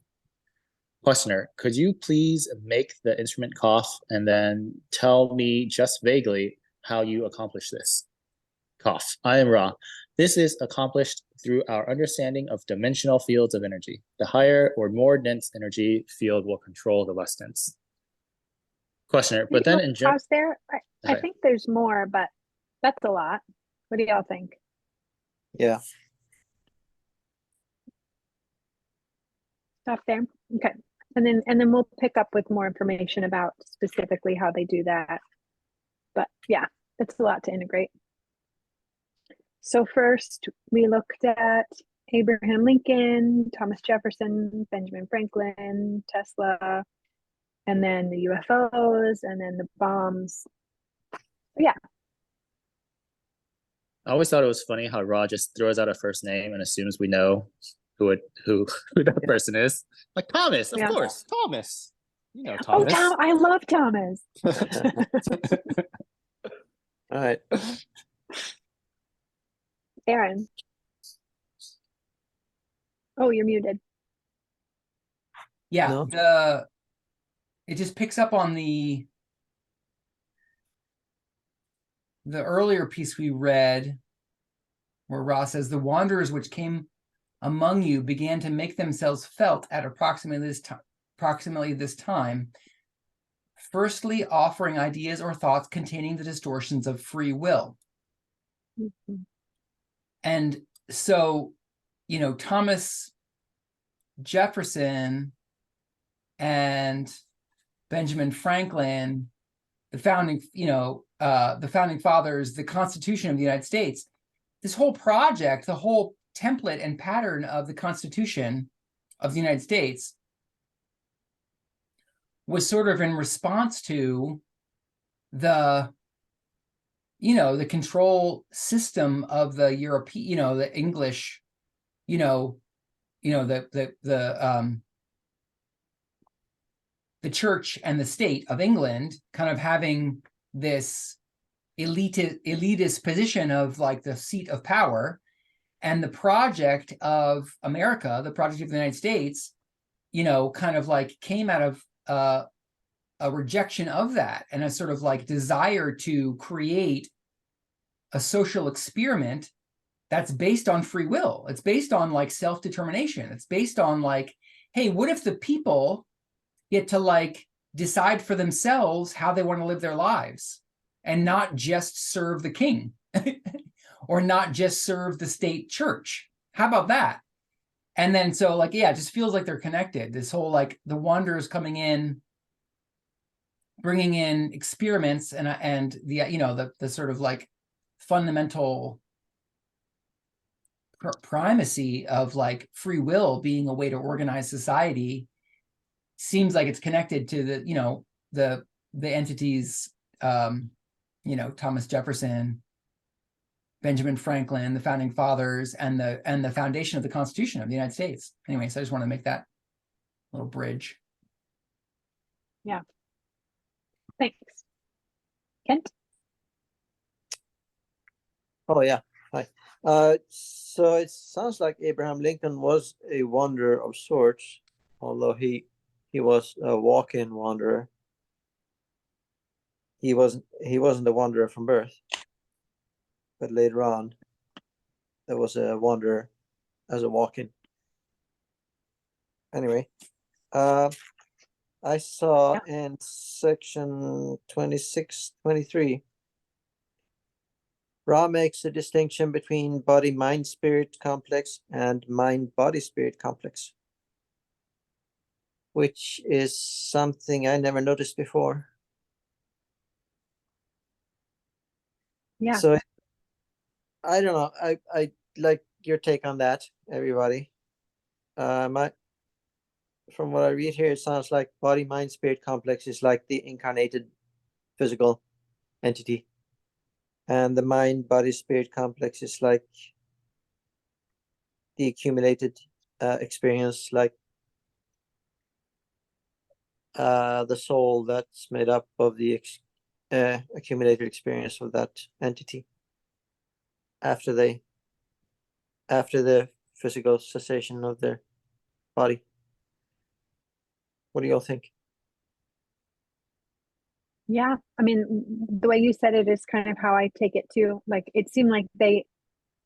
Speaker 3: Questioner, could you please make the instrument cough and then tell me just vaguely how you accomplish this? Cough. I am Ra. This is accomplished through our understanding of dimensional fields of energy. The higher or more dense energy field will control the less dense. Questioner, but then in general,
Speaker 1: pause there. I think there's more, but that's a lot. What do y'all think?
Speaker 4: Yeah.
Speaker 1: Stop there. Okay. And then we'll pick up with more information about specifically how they do that. But yeah, it's a lot to integrate. So first we looked at Abraham Lincoln, Thomas Jefferson, Benjamin Franklin, Tesla, and then the UFOs, and then the bombs. Yeah.
Speaker 3: I always thought it was funny how Ra just throws out a first name and assumes we know who that person is. Like Thomas, of course, Thomas. You know Thomas.
Speaker 1: Oh, I love Thomas.
Speaker 4: All right.
Speaker 1: Aaron. Oh, you're muted.
Speaker 2: Yeah,
Speaker 4: No?
Speaker 2: it just picks up on the earlier piece we read, where Ross says, the wanderers which came among you began to make themselves felt at approximately this time, firstly offering ideas or thoughts containing the distortions of free will.
Speaker 1: Mm-hmm.
Speaker 2: And so, Thomas Jefferson and Benjamin Franklin, the founding fathers, the Constitution of the United States, this whole project, the whole template and pattern of the Constitution of the United States was sort of in response to the, the control system of the European, the English, the church and the state of England kind of having this elitist position of like the seat of power, and the project of America, the project of the United States, kind of like came out of a rejection of that, and a sort of like desire to create a social experiment that's based on free will. It's based on like self-determination. It's based on like, hey, what if the people get to like decide for themselves how they want to live their lives and not just serve the king or not just serve the state church? How about that? And then so like, yeah, it just feels like they're connected. This whole like the wanderers coming in, bringing in experiments and the the sort of like fundamental primacy of like free will being a way to organize society seems like it's connected to the entities, Thomas Jefferson, Benjamin Franklin, the founding fathers, and the foundation of the Constitution of the United States. Anyway, so I just want to make that little bridge.
Speaker 1: Yeah. Thanks. Kent?
Speaker 4: Oh yeah. Hi. So it sounds like Abraham Lincoln was a wanderer of sorts, although he was a walk-in wanderer. He wasn't a wanderer from birth, but later on there was a wanderer as a walk-in. Anyway, I saw in section 26-23, Ra makes a distinction between body-mind-spirit complex and mind-body-spirit complex, which is something I never noticed before.
Speaker 1: Yeah.
Speaker 4: So I don't know. I like your take on that, everybody. From what I read here, it sounds like body-mind-spirit complex is like the incarnated physical entity, and the mind-body-spirit complex is like the accumulated experience, like the soul that's made up of the accumulated experience of that entity after the physical cessation of their body. What do y'all think?
Speaker 1: Yeah, I mean, the way you said it is kind of how I take it too. Like, it seemed like they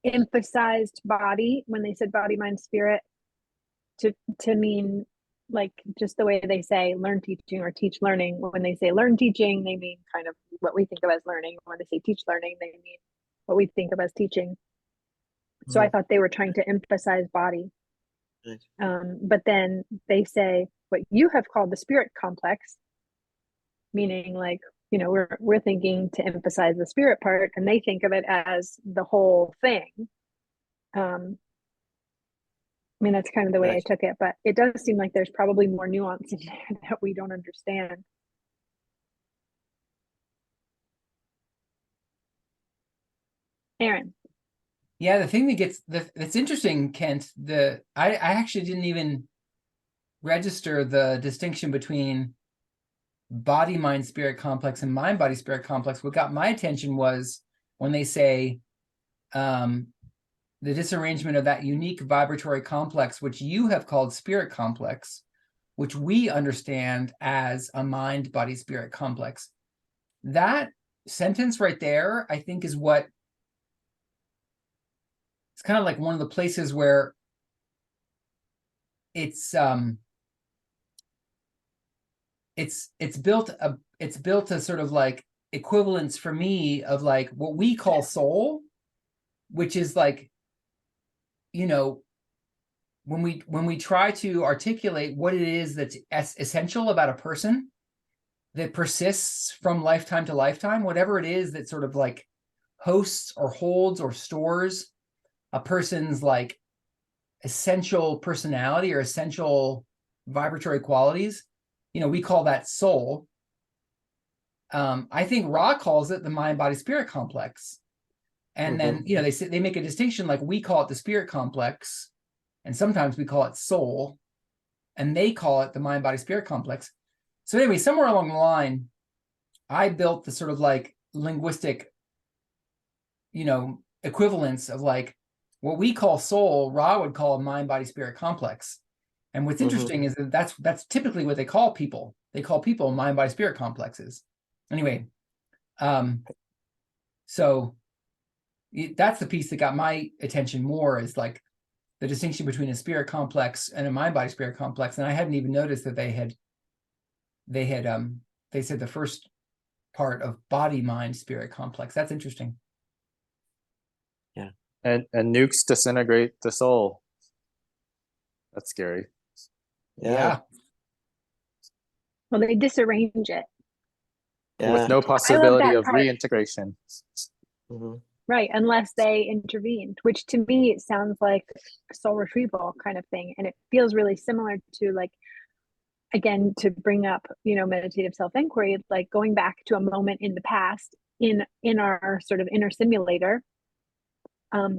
Speaker 1: emphasized body when they said body, mind, spirit to mean like just the way they say learn teaching or teach learning. When they say learn teaching, they mean kind of what we think of as learning. When they say teach learning, they mean what we think of as teaching. So I thought they were trying to emphasize body.
Speaker 4: Right.
Speaker 1: But then they say what you have called the spirit complex, meaning like, we're thinking to emphasize the spirit part, and they think of it as the whole thing. I mean, that's kind of the way I took it, but it does seem like there's probably more nuance in there that we don't understand. Aaron.
Speaker 2: Yeah, the thing that's interesting, Kent, I actually didn't even register the distinction between body, mind, spirit complex and mind, body, spirit complex. What got my attention was when they say the disarrangement of that unique vibratory complex, which you have called spirit complex, which we understand as a mind, body, spirit complex. That sentence right there, I think, is what it's kind of like one of the places where it's built a sort of like equivalence for me of like what we call soul, which is like, when we try to articulate what it is that's essential about a person that persists from lifetime to lifetime, whatever it is that sort of like hosts or holds or stores a person's like essential personality or essential vibratory qualities, we call that soul. I think Ra calls it the mind-body-spirit complex. And then, they make a distinction, like we call it the spirit complex, and sometimes we call it soul, and they call it the mind-body-spirit complex. So anyway, somewhere along the line, I built the sort of like linguistic, equivalence of like what we call soul, Ra would call a mind-body-spirit complex. And what's interesting is that that's typically what they call people. They call people mind-body-spirit complexes. Anyway, so that's the piece that got my attention more, is like the distinction between a spirit complex and a mind-body-spirit complex. And I hadn't even noticed that they said the first part of body-mind-spirit complex. That's interesting.
Speaker 3: Yeah. And nukes disintegrate the soul. That's scary.
Speaker 2: Yeah.
Speaker 1: Well, they disarrange it.
Speaker 3: With no possibility of reintegration.
Speaker 1: Right, unless they intervened, which to me it sounds like soul retrieval kind of thing. And it feels really similar to, like, again, to bring up, meditative self-inquiry, like going back to a moment in the past in our sort of inner simulator.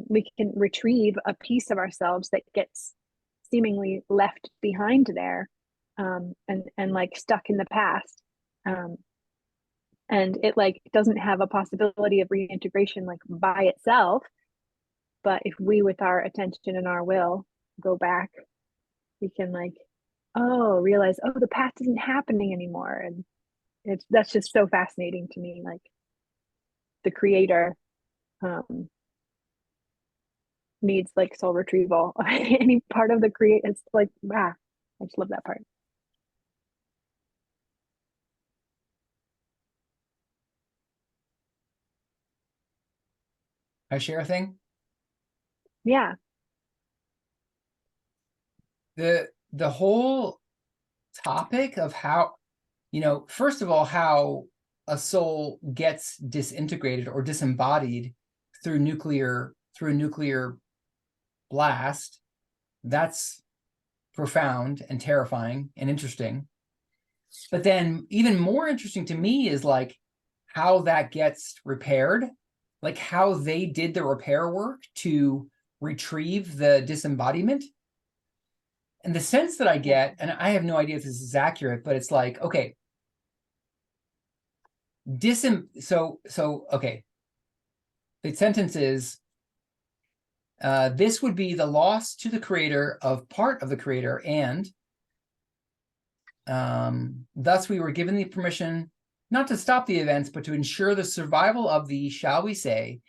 Speaker 1: We can retrieve a piece of ourselves that gets seemingly left behind there, and like stuck in the past. And it like doesn't have a possibility of reintegration like by itself. But if we, with our attention and our will, go back, we can like, realize, the past isn't happening anymore. And that's just so fascinating to me. Like the creator needs like soul retrieval. Any part of the create, it's like, I just love that part.
Speaker 2: I share a thing.
Speaker 1: Yeah.
Speaker 2: The whole topic of how, first of all, how a soul gets disintegrated or disembodied through a nuclear blast, that's profound and terrifying and interesting. But then even more interesting to me is like how that gets repaired, like how they did the repair work to retrieve the disembodiment. And the sense that I get, and I have no idea if this is accurate, but it's like, okay, okay. The sentence is, this would be the loss to the creator of part of the creator, and thus we were given the permission not to stop the events, but to ensure the survival of the, shall we say,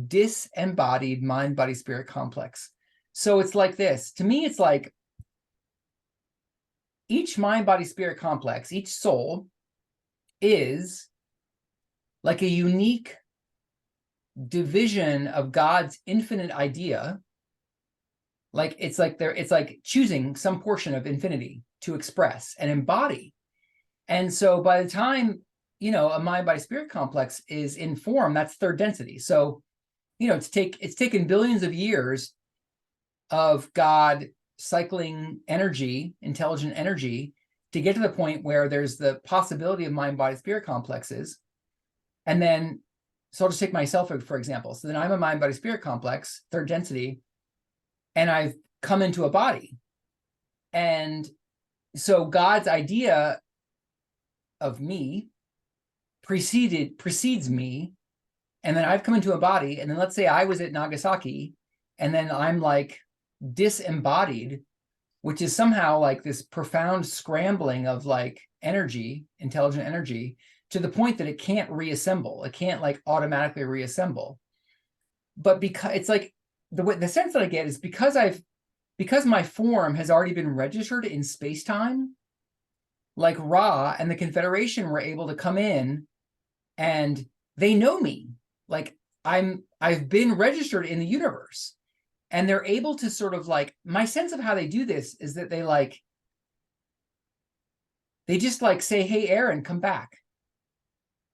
Speaker 2: disembodied mind-body-spirit complex. So it's like this. To me, it's like each mind-body-spirit complex, each soul, is like a unique division of God's infinite idea. Like it's like choosing some portion of infinity to express and embody. And so by the time, a mind-body-spirit complex is in form, that's third density. So, it's taken billions of years of God cycling energy, intelligent energy, to get to the point where there's the possibility of mind-body-spirit complexes. And then, so I'll just take myself for example. So then I'm a mind-body-spirit complex, third density, and I've come into a body. And so God's idea of me precedes me, and then I've come into a body, and then let's say I was at Nagasaki, and then I'm like disembodied, which is somehow like this profound scrambling of like energy, intelligent energy, to the point that it can't reassemble. It can't like automatically reassemble. But because it's like the sense that I get is because my form has already been registered in space-time, like Ra and the Confederation were able to come in and they know me. Like I've been registered in the universe, and they're able to sort of like, my sense of how they do this is that they just like say, hey, Aaron, come back.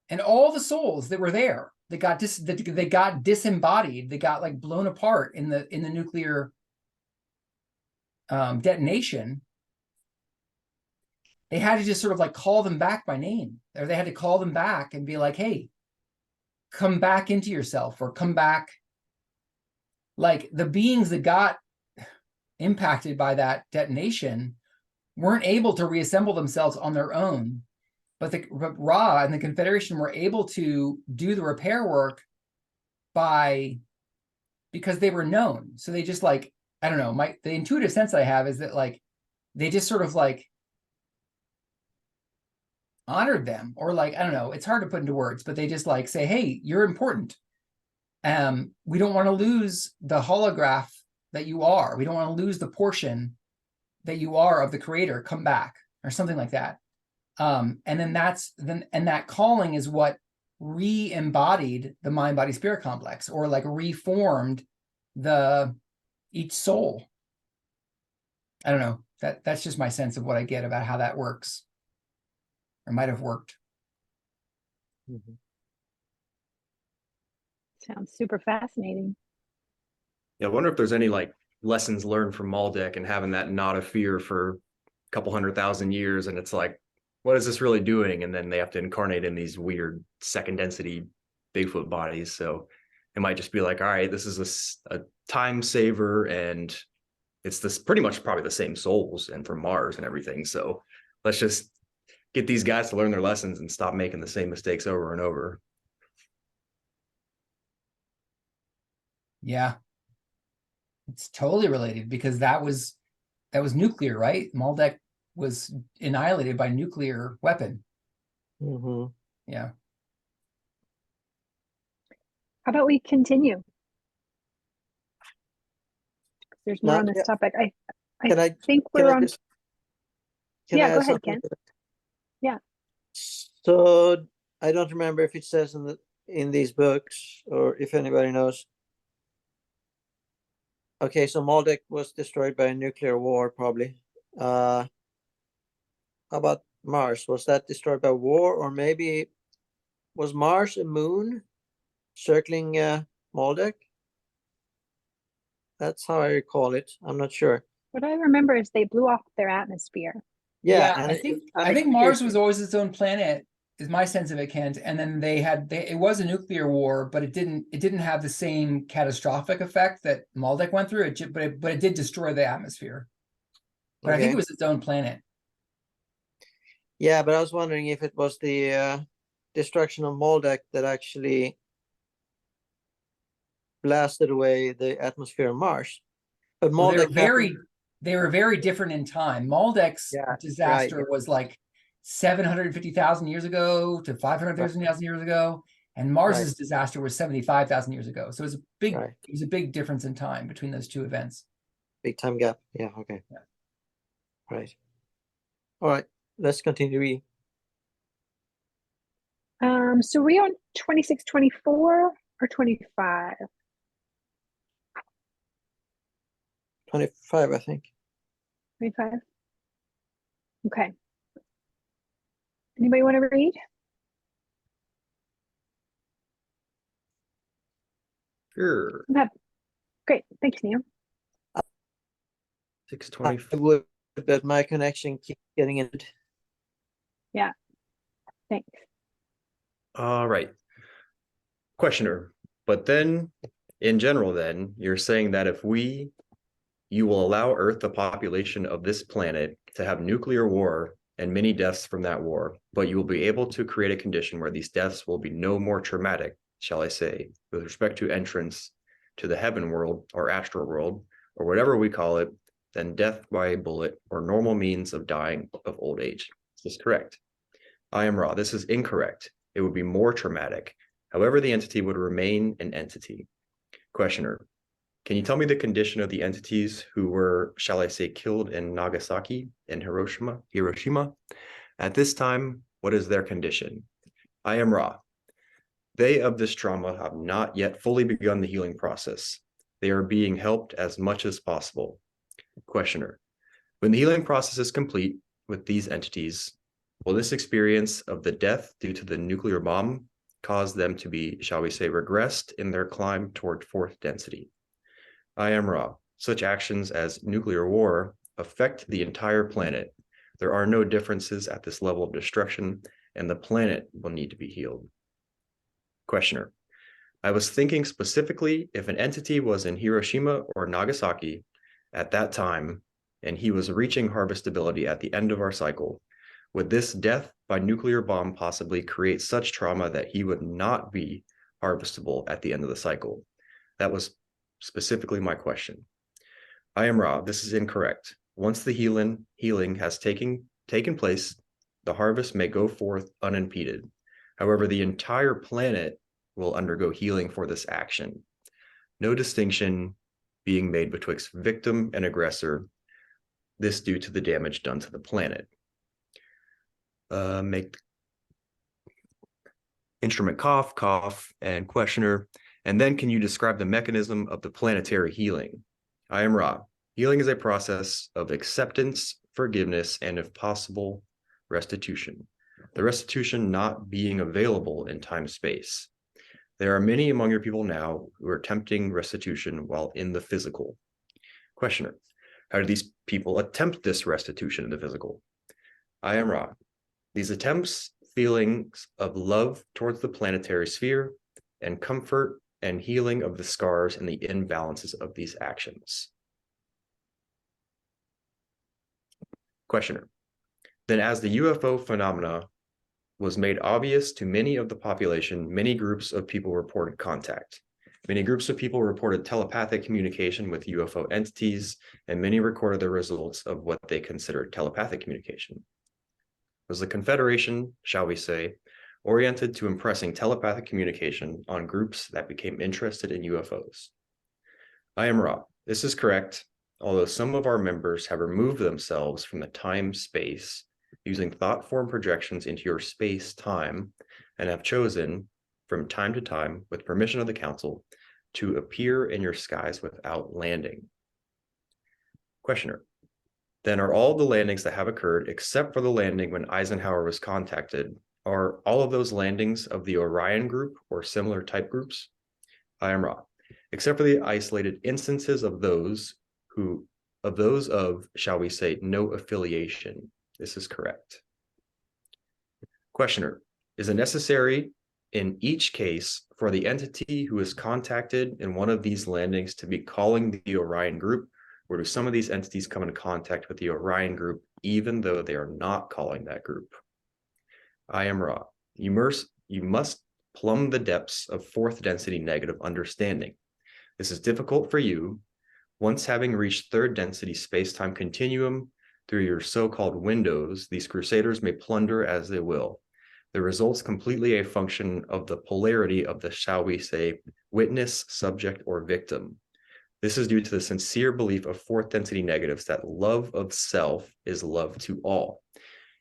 Speaker 2: And all the souls that were there they got disembodied, they got like blown apart in the nuclear detonation, they had to just sort of like call them back by name, or they had to call them back and be like, hey, come back into yourself, or come back. Like the beings that got impacted by that detonation weren't able to reassemble themselves on their own, but Ra and the Confederation were able to do the repair work because they were known. So they just like, I don't know, the intuitive sense I have is that like they just sort of like honored them, or like, I don't know, it's hard to put into words, but they just like say, hey, you're important. We don't want to lose the holograph that you are. We don't want to lose the portion that you are of the creator. Come back, or something like that. And then that calling is what re-embodied the mind-body-spirit complex, or like reformed each soul. I don't know. That's just my sense of what I get about how that works, or might have worked.
Speaker 4: Mhm.
Speaker 1: Sounds super fascinating.
Speaker 6: Yeah, I wonder if there's any like lessons learned from Maldek and having that knot of fear for a couple 100,000 years, and it's like, what is this really doing? And then they have to incarnate in these weird second density Bigfoot bodies. So it might just be like, all right, this is a time saver, and it's this pretty much probably the same souls and from Mars and everything. So let's just get these guys to learn their lessons and stop making the same mistakes over and over.
Speaker 2: Yeah, it's totally related, because that was nuclear, right? Maldek was annihilated by nuclear weapon.
Speaker 4: Mhm.
Speaker 2: Yeah.
Speaker 1: How about we continue? There's more
Speaker 4: Now,
Speaker 1: on this
Speaker 4: yeah,
Speaker 1: topic. I
Speaker 4: Can I
Speaker 1: think
Speaker 4: can
Speaker 1: we're
Speaker 4: I
Speaker 1: on.
Speaker 4: just can I
Speaker 1: Yeah,
Speaker 4: add
Speaker 1: go ahead,
Speaker 4: something
Speaker 1: Ken.
Speaker 4: to that?
Speaker 1: Yeah.
Speaker 4: So I don't remember if it says in these books, or if anybody knows. Okay, so Maldek was destroyed by a nuclear war, probably. How about Mars? Was that destroyed by war, or maybe was Mars a moon circling Maldek? That's how I recall it. I'm not sure.
Speaker 1: What I remember is they blew off their atmosphere.
Speaker 4: Yeah,
Speaker 2: I
Speaker 4: and
Speaker 2: think
Speaker 4: I'm
Speaker 2: Mars
Speaker 4: curious.
Speaker 2: was always its own planet, is my sense of it, Kent. And then it was a nuclear war, but it didn't have the same catastrophic effect that Maldek went through. But it did destroy the atmosphere. But I think
Speaker 4: Okay.
Speaker 2: it was its own planet.
Speaker 4: Yeah, but I was wondering if it was the destruction of Maldek that actually blasted away the atmosphere of Mars. But
Speaker 2: Well,
Speaker 4: Maldek happened.
Speaker 2: they were very different in time. Maldek's
Speaker 4: Yeah,
Speaker 2: disaster
Speaker 4: right.
Speaker 2: was like 750,000 years ago to 530,000 years ago, and Mars's disaster was 75,000 years ago. So it was a big difference in time between those two events.
Speaker 4: Big time gap. Yeah. Okay.
Speaker 2: Yeah.
Speaker 4: Right. All right. Let's continue reading.
Speaker 1: So we on 26, 24 or 25?
Speaker 4: 25, I think.
Speaker 1: 25. Okay. Anybody want to read?
Speaker 6: Sure.
Speaker 1: Okay. Great. Thanks, Neil.
Speaker 6: 620.
Speaker 4: I would, but my connection keeps getting in.
Speaker 1: Yeah. Thanks.
Speaker 6: All right. Questioner, but then in general, then you're saying that if you will allow Earth, the population of this planet, to have nuclear war and many deaths from that war, but you will be able to create a condition where these deaths will be no more traumatic, shall I say, with respect to entrance to the heaven world or astral world, or whatever we call it, than death by a bullet or normal means of dying of old age. Is this correct? I am Ra. This is incorrect. It would be more traumatic. However, the entity would remain an entity. Questioner, can you tell me the condition of the entities who were, shall I say, killed in Nagasaki and Hiroshima? At this time, what is their condition? I am Ra. They of this trauma have not yet fully begun the healing process. They are being helped as much as possible. Questioner, when the healing process is complete with these entities, will this experience of the death due to the nuclear bomb caused them to be, shall we say, regressed in their climb toward fourth density. I am Ra. Such actions as nuclear war affect the entire planet. There are no differences at this level of destruction, and the planet will need to be healed. Questioner. I was thinking specifically if an entity was in Hiroshima or Nagasaki at that time, and he was reaching harvestability at the end of our cycle, would this death by nuclear bomb possibly create such trauma that he would not be harvestable at the end of the cycle? That was specifically my question. I am Ra. This is incorrect. Once the healing has taken place, the harvest may go forth unimpeded. However, the entire planet will undergo healing for this action. No distinction being made betwixt victim and aggressor, this due to the damage done to the planet. Make instrument cough, cough, and questioner. And then can you describe the mechanism of the planetary healing? I am Ra. Healing is a process of acceptance, forgiveness, and if possible, restitution. The restitution not being available in time-space. There are many among your people now who are attempting restitution while in the physical. Questioner. How do these people attempt this restitution in the physical? I am Ra. These attempts, feelings of love towards the planetary sphere, and comfort and healing of the scars and the imbalances of these actions. Questioner. Then as the UFO phenomena was made obvious to many of the population, many groups of people reported contact. Many groups of people reported telepathic communication with UFO entities, and many recorded the results of what they considered telepathic communication. Was the Confederation, shall we say, oriented to impressing telepathic communication on groups that became interested in UFOs? I am Ra. This is correct, although some of our members have removed themselves from the time-space using thought form projections into your space-time and have chosen, from time to time, with permission of the Council, to appear in your skies without landing. Questioner. Then are all the landings that have occurred, except for the landing when Eisenhower was contacted, are all of those landings of the Orion group or similar type groups? I am Ra. Except for the isolated instances of those of, shall we say, no affiliation. This is correct. Questioner. Is it necessary in each case for the entity who is contacted in one of these landings to be calling the Orion group, or do some of these entities come in contact with the Orion group even though they are not calling that group? I am Ra. You must plumb the depths of fourth density negative understanding. This is difficult for you. Once having reached third density space-time continuum through your so-called windows, these crusaders may plunder as they will. The result's completely a function of the polarity of the, shall we say, witness, subject, or victim. This is due to the sincere belief of fourth density negatives that love of self is love to all.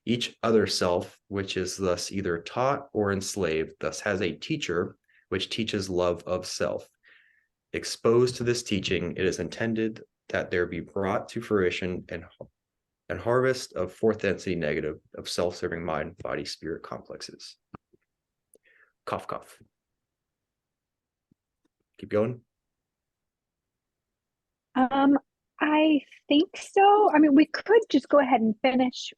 Speaker 6: Each other self, which is thus either taught or enslaved, thus has a teacher which teaches love of self. Exposed to this teaching, it is intended that there be brought to fruition and harvest of fourth density negative of self-serving mind, body, spirit complexes. Cough, cough. Keep going.
Speaker 1: I think so. I mean, we could just go ahead and finish.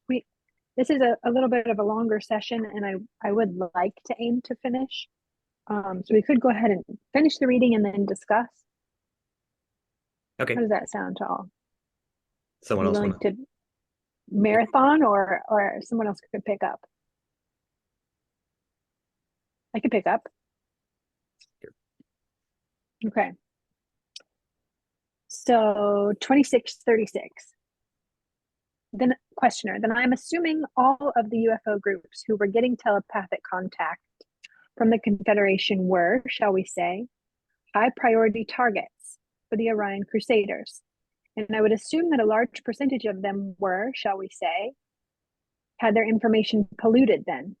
Speaker 1: This is a little bit of a longer session, and I would like to aim to finish. So we could go ahead and finish the reading and then discuss.
Speaker 6: Okay.
Speaker 1: How does that sound to all?
Speaker 6: Someone else
Speaker 1: willing
Speaker 6: want
Speaker 1: to marathon, or someone else could pick up? I could pick up.
Speaker 6: Here.
Speaker 1: Okay. So 2636. Then questioner, then I'm assuming all of the UFO groups who were getting telepathic contact from the Confederation were, shall we say, high priority targets for the Orion Crusaders. And I would assume that a large percentage of them were, shall we say, had their information polluted then.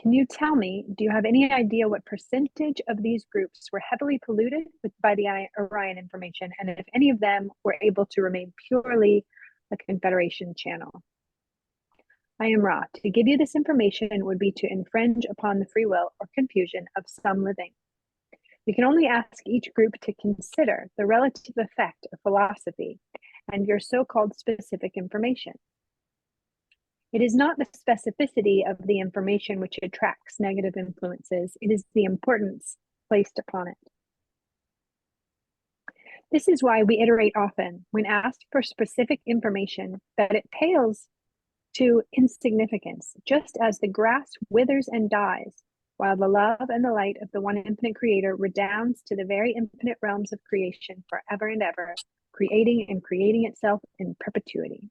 Speaker 1: Can you tell me, do you have any idea what percentage of these groups were heavily polluted by the Orion information, and if any of them were able to remain purely a Confederation channel? I am Ra. To give you this information would be to infringe upon the free will or confusion of some living. We can only ask each group to consider the relative effect of philosophy and your so-called specific information. It is not the specificity of the information which attracts negative influences, it is the importance placed upon it. This is why we iterate often when asked for specific information that it pales to insignificance, just as the grass withers and dies, while the love and the light of the one infinite creator redounds to the very infinite realms of creation forever and ever, creating and creating itself in perpetuity.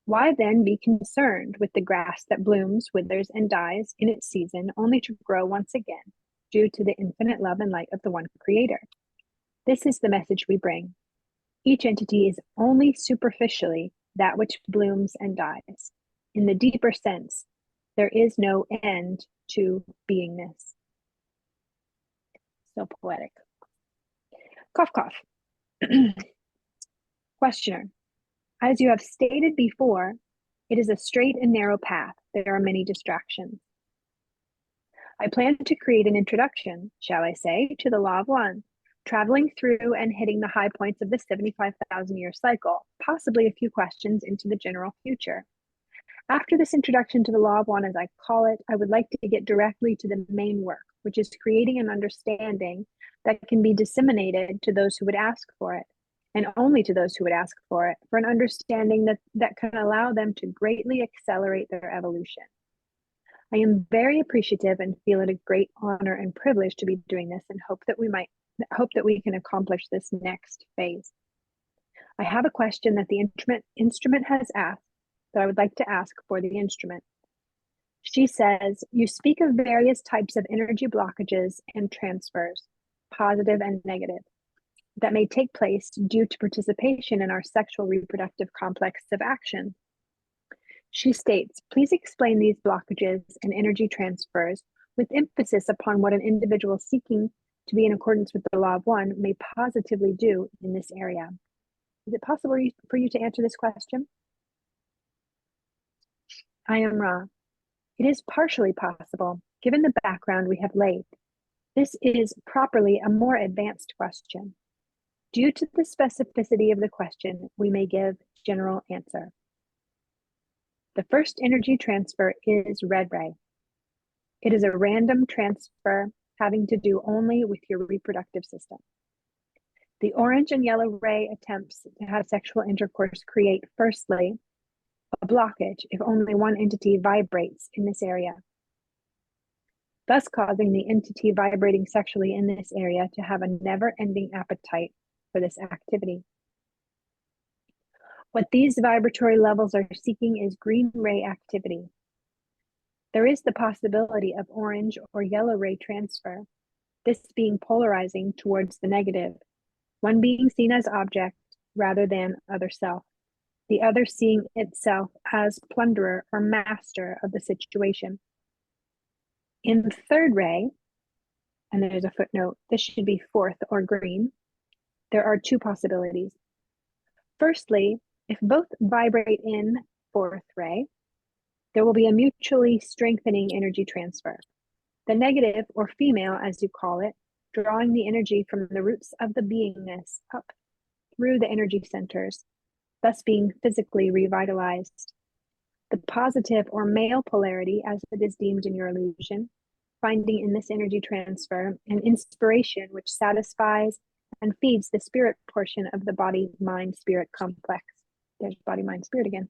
Speaker 1: Why then be concerned with the grass that blooms, withers, and dies in its season, only to grow once again, due to the infinite love and light of the one creator? This is the message we bring. Each entity is only superficially that which blooms and dies. In the deeper sense, there is no end to beingness. So poetic. Cough, cough. Questioner, as you have stated before, it is a straight and narrow path. There are many distractions. I plan to create an introduction, shall I say, to the law of one, traveling through and hitting the high points of the 75,000-year cycle, possibly a few questions into the general future. After this introduction to the law of one, as I call it, I would like to get directly to the main work, which is creating an understanding that can be disseminated to those who would ask for it, and only to those who would ask for it, for an understanding that can allow them to greatly accelerate their evolution. I am very appreciative and feel it a great honor and privilege to be doing this, and hope that we can accomplish this next phase. I have a question that the instrument has asked that I would like to ask for the instrument. She says, you speak of various types of energy blockages and transfers, positive and negative, that may take place due to participation in our sexual reproductive complex of action. She states, please explain these blockages and energy transfers with emphasis upon what an individual seeking to be in accordance with the law of one may positively do in this area. Is it possible for you to answer this question? I am Ra. It is partially possible, given the background we have laid. This is properly a more advanced question. Due to the specificity of the question, we may give general answer. The first energy transfer is red ray. It is a random transfer having to do only with your reproductive system. The orange and yellow ray attempts to have sexual intercourse create, firstly, a blockage if only one entity vibrates in this area, thus causing the entity vibrating sexually in this area to have a never-ending appetite for this activity. What these vibratory levels are seeking is green ray activity. There is the possibility of orange or yellow ray transfer, this being polarizing towards the negative, one being seen as object rather than other self, the other seeing itself as plunderer or master of the situation. In the third ray, and there's a footnote, this should be fourth or green, there are two possibilities. Firstly, if both vibrate in fourth ray, there will be a mutually strengthening energy transfer. The negative, or female as you call it, drawing the energy from the roots of the beingness up through the energy centers, thus being physically revitalized. The positive, or male polarity, as it is deemed in your illusion, finding in this energy transfer an inspiration which satisfies and feeds the spirit portion of the body-mind-spirit complex. There's body-mind-spirit again.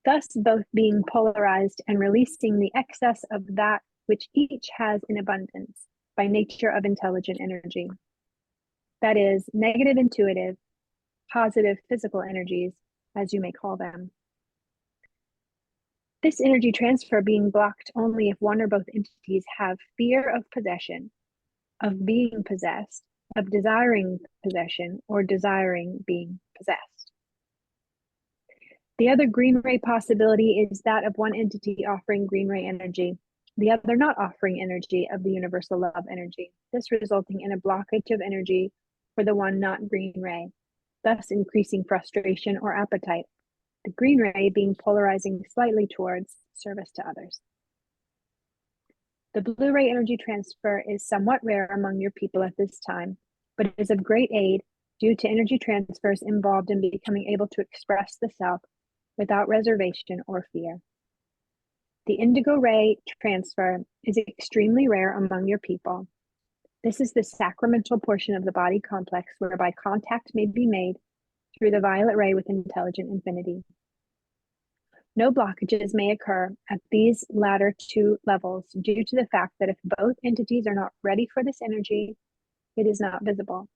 Speaker 1: Thus both being polarized and releasing the excess of that which each has in abundance by nature of intelligent energy. That is, negative intuitive, positive physical energies, as you may call them. This energy transfer being blocked only if one or both entities have fear of possession, of being possessed, of desiring possession, or desiring being possessed. The other green ray possibility is that of one entity offering green ray energy, the other not offering energy of the universal love energy, this resulting in a blockage of energy for the one not green ray, thus increasing frustration or appetite. the green ray being polarizing slightly towards service to others. The blue ray energy transfer is somewhat rare among your people at this time, but is of great aid due to energy transfers involved in becoming able to express the self without reservation or fear. The indigo ray transfer is extremely rare among your people. This is the sacramental portion of the body complex whereby contact may be made through the violet ray with intelligent infinity. No blockages may occur at these latter two levels due to the fact that if both entities are not ready for this energy, it is not visible,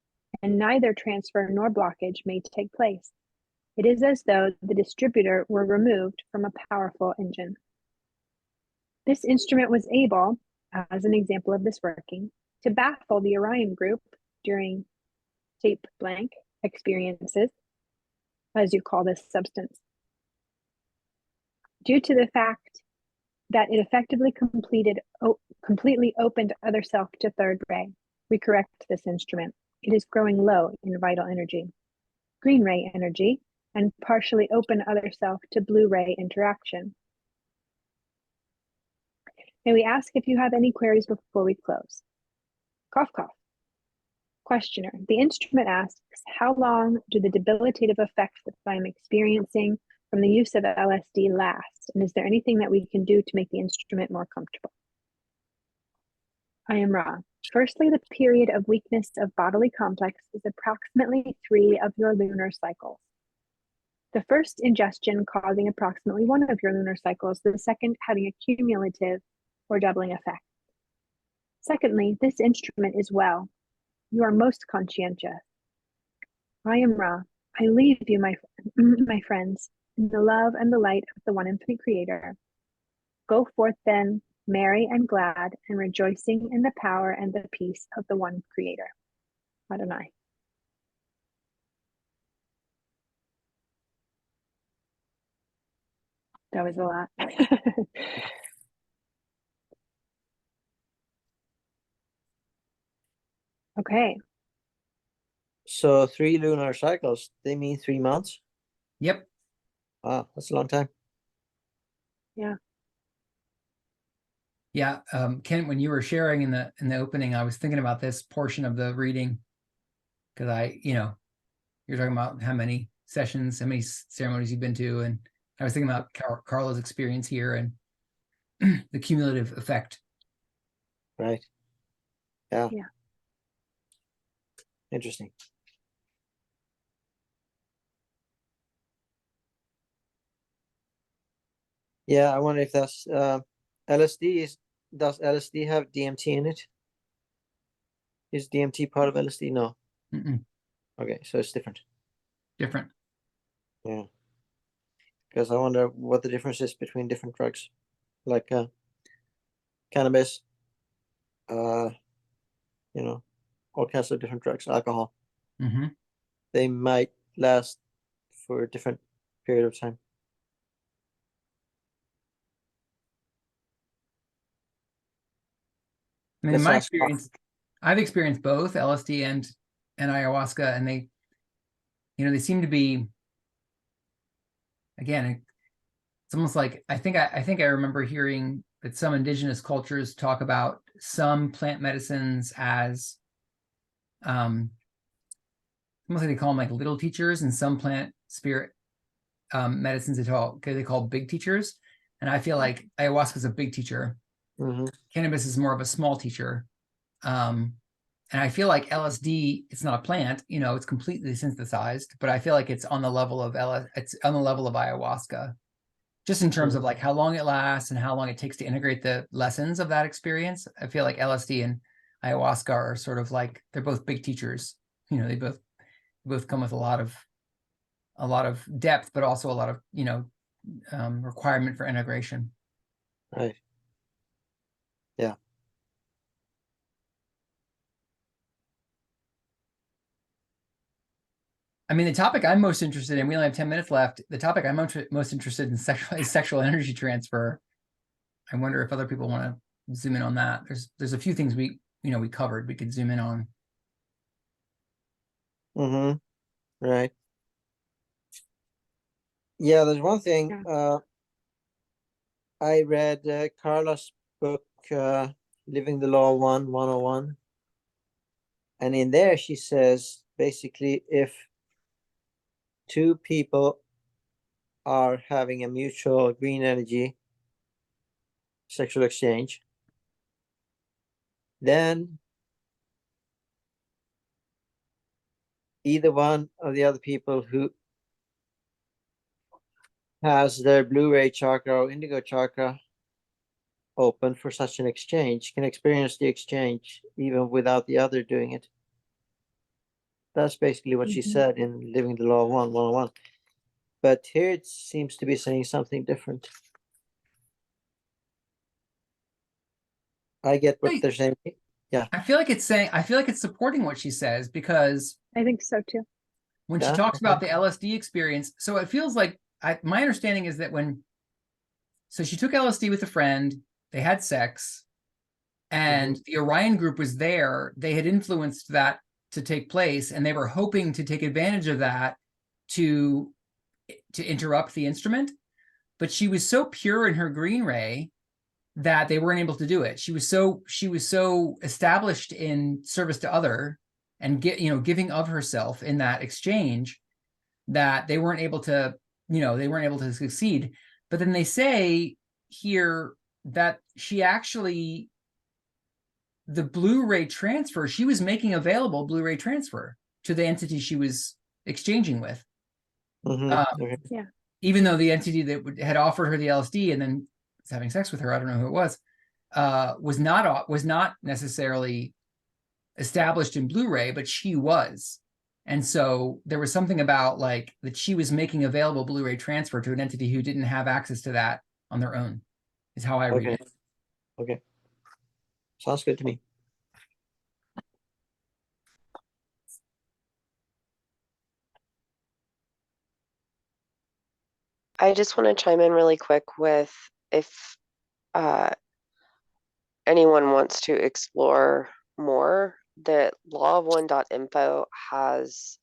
Speaker 1: and neither transfer nor blockage may take place. It is as though the distributor were removed from a powerful engine. This instrument was able, as an example of this working, to baffle the Orion group during tape blank experiences, as you call this substance, due to the fact that it effectively completely opened other self to third ray. We correct this instrument. It is growing low in vital energy, green ray energy, and partially open other self to blue ray interaction. May we ask if you have any queries before we close? Cough, cough. Questioner, the instrument asks, how long do the debilitative effects that I am experiencing from the use of LSD last? And is there anything that we can do to make the instrument more comfortable? I am Ra. Firstly, the period of weakness of bodily complex is approximately 3 of your lunar cycles. The first ingestion causing approximately 1 of your lunar cycles, the second having a cumulative or doubling effect. Secondly, this instrument is well. You are most conscientious. I am Ra. I leave you, my friends, in the love and the light of the one infinite creator. Go forth then, merry and glad, and rejoicing in the power and the peace of the one creator. Adonai. That was a lot. Okay.
Speaker 4: So 3 lunar cycles, they mean 3 months?
Speaker 2: Yep.
Speaker 4: Wow, that's a long time.
Speaker 1: Yeah.
Speaker 2: Yeah. Kent, when you were sharing in the opening, I was thinking about this portion of the reading because you're talking about how many sessions, how many ceremonies you've been to, and I was thinking about Carla's experience here and the cumulative effect.
Speaker 4: Right. Yeah.
Speaker 1: Yeah.
Speaker 4: Interesting. Yeah, I wonder if that's LSD does LSD have DMT in it? Is DMT part of LSD? No.
Speaker 2: Mm-mm.
Speaker 4: Okay, so it's different.
Speaker 2: Different.
Speaker 4: Yeah. Because I wonder what the difference is between different drugs, like cannabis, all kinds of different drugs, alcohol.
Speaker 2: Mm-hmm.
Speaker 4: They might last for a different period of time.
Speaker 2: I mean,
Speaker 4: That
Speaker 2: in my
Speaker 4: sounds off.
Speaker 2: experience, I've experienced both LSD and ayahuasca, and they seem to be, again, it's almost like I think I remember hearing that some indigenous cultures talk about some plant medicines as almost like they call them like little teachers, and some plant spirit medicines they call big teachers. And I feel like ayahuasca is a big teacher.
Speaker 4: Mm-hmm.
Speaker 2: Cannabis is more of a small teacher. And I feel like LSD, it's not a plant, it's completely synthesized, but I feel like it's on the level of ayahuasca, just in terms of like how long it lasts and how long it takes to integrate the lessons of that experience. I feel like LSD and ayahuasca are sort of like, they're both big teachers. They both come with a lot of depth, but also a lot of, requirement for integration.
Speaker 4: Right. Yeah.
Speaker 2: I mean, the topic I'm most interested in, we only have 10 minutes left. The topic I'm most interested in is sexual energy transfer. I wonder if other people want to zoom in on that. There's a few things we covered, we could zoom in on.
Speaker 4: Mm-hmm. Right. Yeah, there's one thing.
Speaker 1: Yeah.
Speaker 4: I read Carla's book, Living the Law of One, 101. And in there, she says, basically, if two people are having a mutual green energy sexual exchange, then either one of the other people who has their blue ray chakra or indigo chakra open for such an exchange can experience the exchange even without the other doing it. That's basically what she said in Living the Law of One, 101. But here it seems to be saying something different. I get what
Speaker 2: Right.
Speaker 4: they're saying.
Speaker 2: I feel like it's supporting what she says, because
Speaker 1: I think so too.
Speaker 2: when she
Speaker 4: Yeah,
Speaker 2: talks
Speaker 4: okay.
Speaker 2: about the LSD experience, so it feels like my understanding is that so she took LSD with a friend, they had sex, and the Orion group was there. They had influenced that to take place, and they were hoping to take advantage of that to interrupt the instrument. But she was so pure in her green ray that they weren't able to do it. She was so established in service to other and giving of herself in that exchange that they weren't able to succeed. But then they say here that she actually, the Blu-ray transfer, she was making available Blu-ray transfer to the entity she was exchanging with.
Speaker 4: Okay.
Speaker 1: Yeah.
Speaker 2: Even though the entity that had offered her the LSD and then was having sex with her, I don't know who it was not necessarily established in Blu-ray, but she was. And so there was something about like that she was making available Blu-ray transfer to an entity who didn't have access to that on their own, is how I read
Speaker 4: Okay.
Speaker 2: it.
Speaker 4: Okay. Sounds good to me.
Speaker 5: I just want to chime in really quick with if anyone wants to explore more, the lawof1.info has,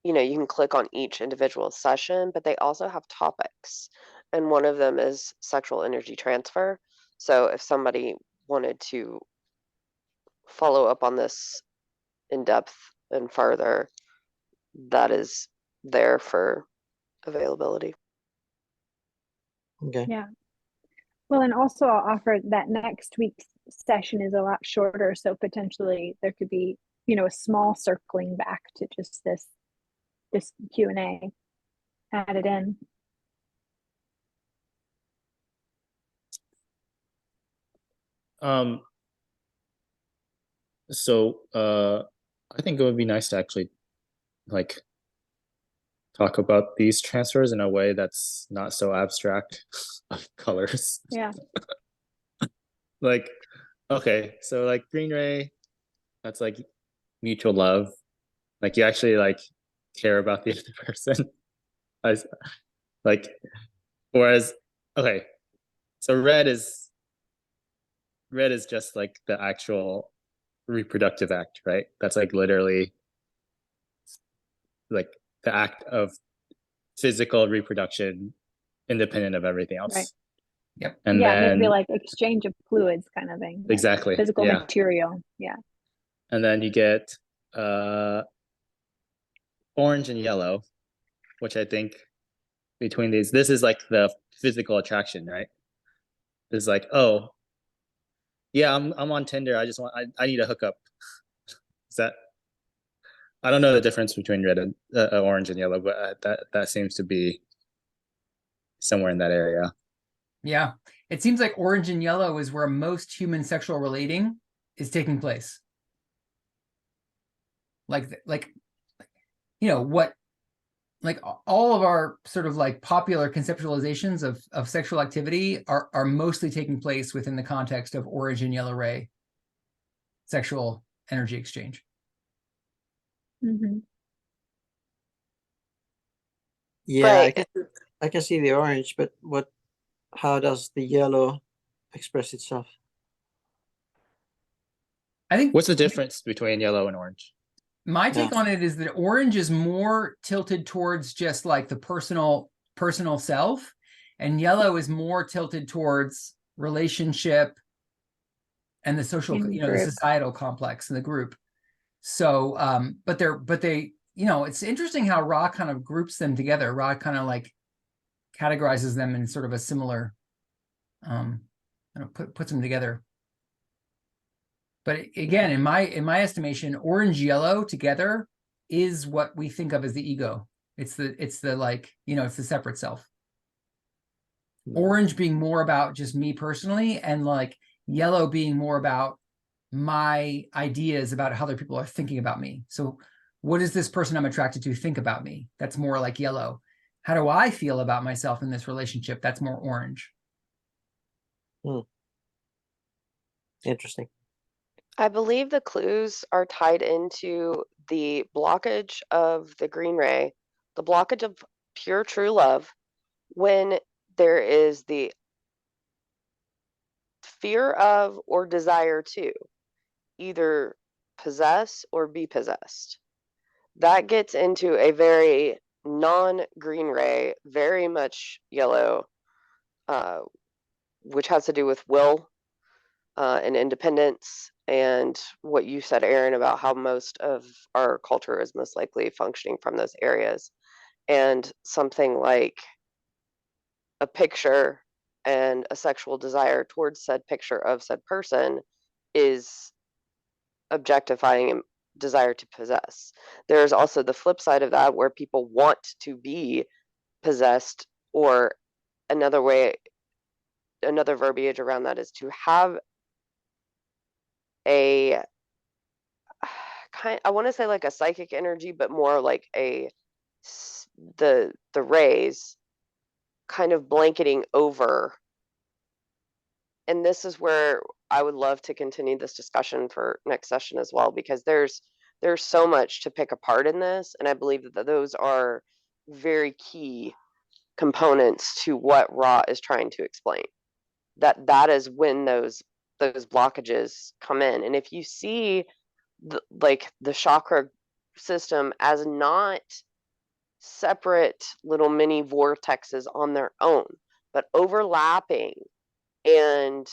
Speaker 5: you can click on each individual session, but they also have topics. And one of them is sexual energy transfer. So if somebody wanted to follow up on this in depth and further, that is there for availability.
Speaker 4: Okay.
Speaker 1: Yeah. Well, and also I'll offer that next week's session is a lot shorter, so potentially there could be, a small circling back to just this Q&A added in.
Speaker 3: So I think it would be nice to actually like talk about these transfers in a way that's not so abstract of colors.
Speaker 1: Yeah.
Speaker 3: Like, okay, so like green ray, that's like mutual love. Like you actually like care about the other person. Like, whereas, okay, so red is just like the actual reproductive act, right? That's like literally like the act of physical reproduction independent of everything else.
Speaker 1: Right.
Speaker 2: Yep.
Speaker 3: And
Speaker 1: yeah,
Speaker 3: then
Speaker 1: maybe like exchange of fluids kind of thing. Right?
Speaker 3: exactly.
Speaker 1: Physical
Speaker 3: yeah.
Speaker 1: material. Yeah.
Speaker 3: And then you get orange and yellow, which I think between these, this is like the physical attraction, right? This is like, oh, yeah, I'm on Tinder. I need a hookup. Is that? I don't know the difference between red and orange and yellow, but that seems to be somewhere in that area.
Speaker 2: Yeah. It seems like orange and yellow is where most human sexual relating is taking place. Like what, like all of our sort of like popular conceptualizations of sexual activity are mostly taking place within the context of orange and yellow ray sexual energy exchange.
Speaker 1: Mm-hmm.
Speaker 4: Yeah,
Speaker 5: But
Speaker 4: I can see the orange, but how does the yellow express itself?
Speaker 2: I think
Speaker 3: What's the difference between yellow and orange?
Speaker 2: my
Speaker 4: Yeah.
Speaker 2: take on it is that orange is more tilted towards just like the personal personal self, and yellow is more tilted towards relationship and the social, the societal complex in the group. So, but they, it's interesting how Ra kind of groups them together. Ra kind of like categorizes them in sort of a similar, puts them together. But again, in my estimation, orange yellow together is what we think of as the ego. It's the like, it's the separate self. Orange being more about just me personally, and like yellow being more about my ideas about how other people are thinking about me. So what does this person I'm attracted to think about me? That's more like yellow. How do I feel about myself in this relationship? That's more orange.
Speaker 4: Interesting.
Speaker 5: I believe the clues are tied into the blockage of the green ray, the blockage of pure true love, when there is the fear of or desire to either possess or be possessed. That gets into a very non-green ray, very much yellow, which has to do with will and independence, and what you said, Aaron, about how most of our culture is most likely functioning from those areas. And something like a picture and a sexual desire towards said picture of said person is objectifying and desire to possess. There's also the flip side of that, where people want to be possessed, or another verbiage around that is to have a I want to say like a psychic energy, but more like the rays kind of blanketing over. And this is where I would love to continue this discussion for next session as well, because there's so much to pick apart in this, and I believe that those are very key components to what Ra is trying to explain. That is when those blockages come in. And if you see the chakra system as not separate little mini vortexes on their own, but overlapping, and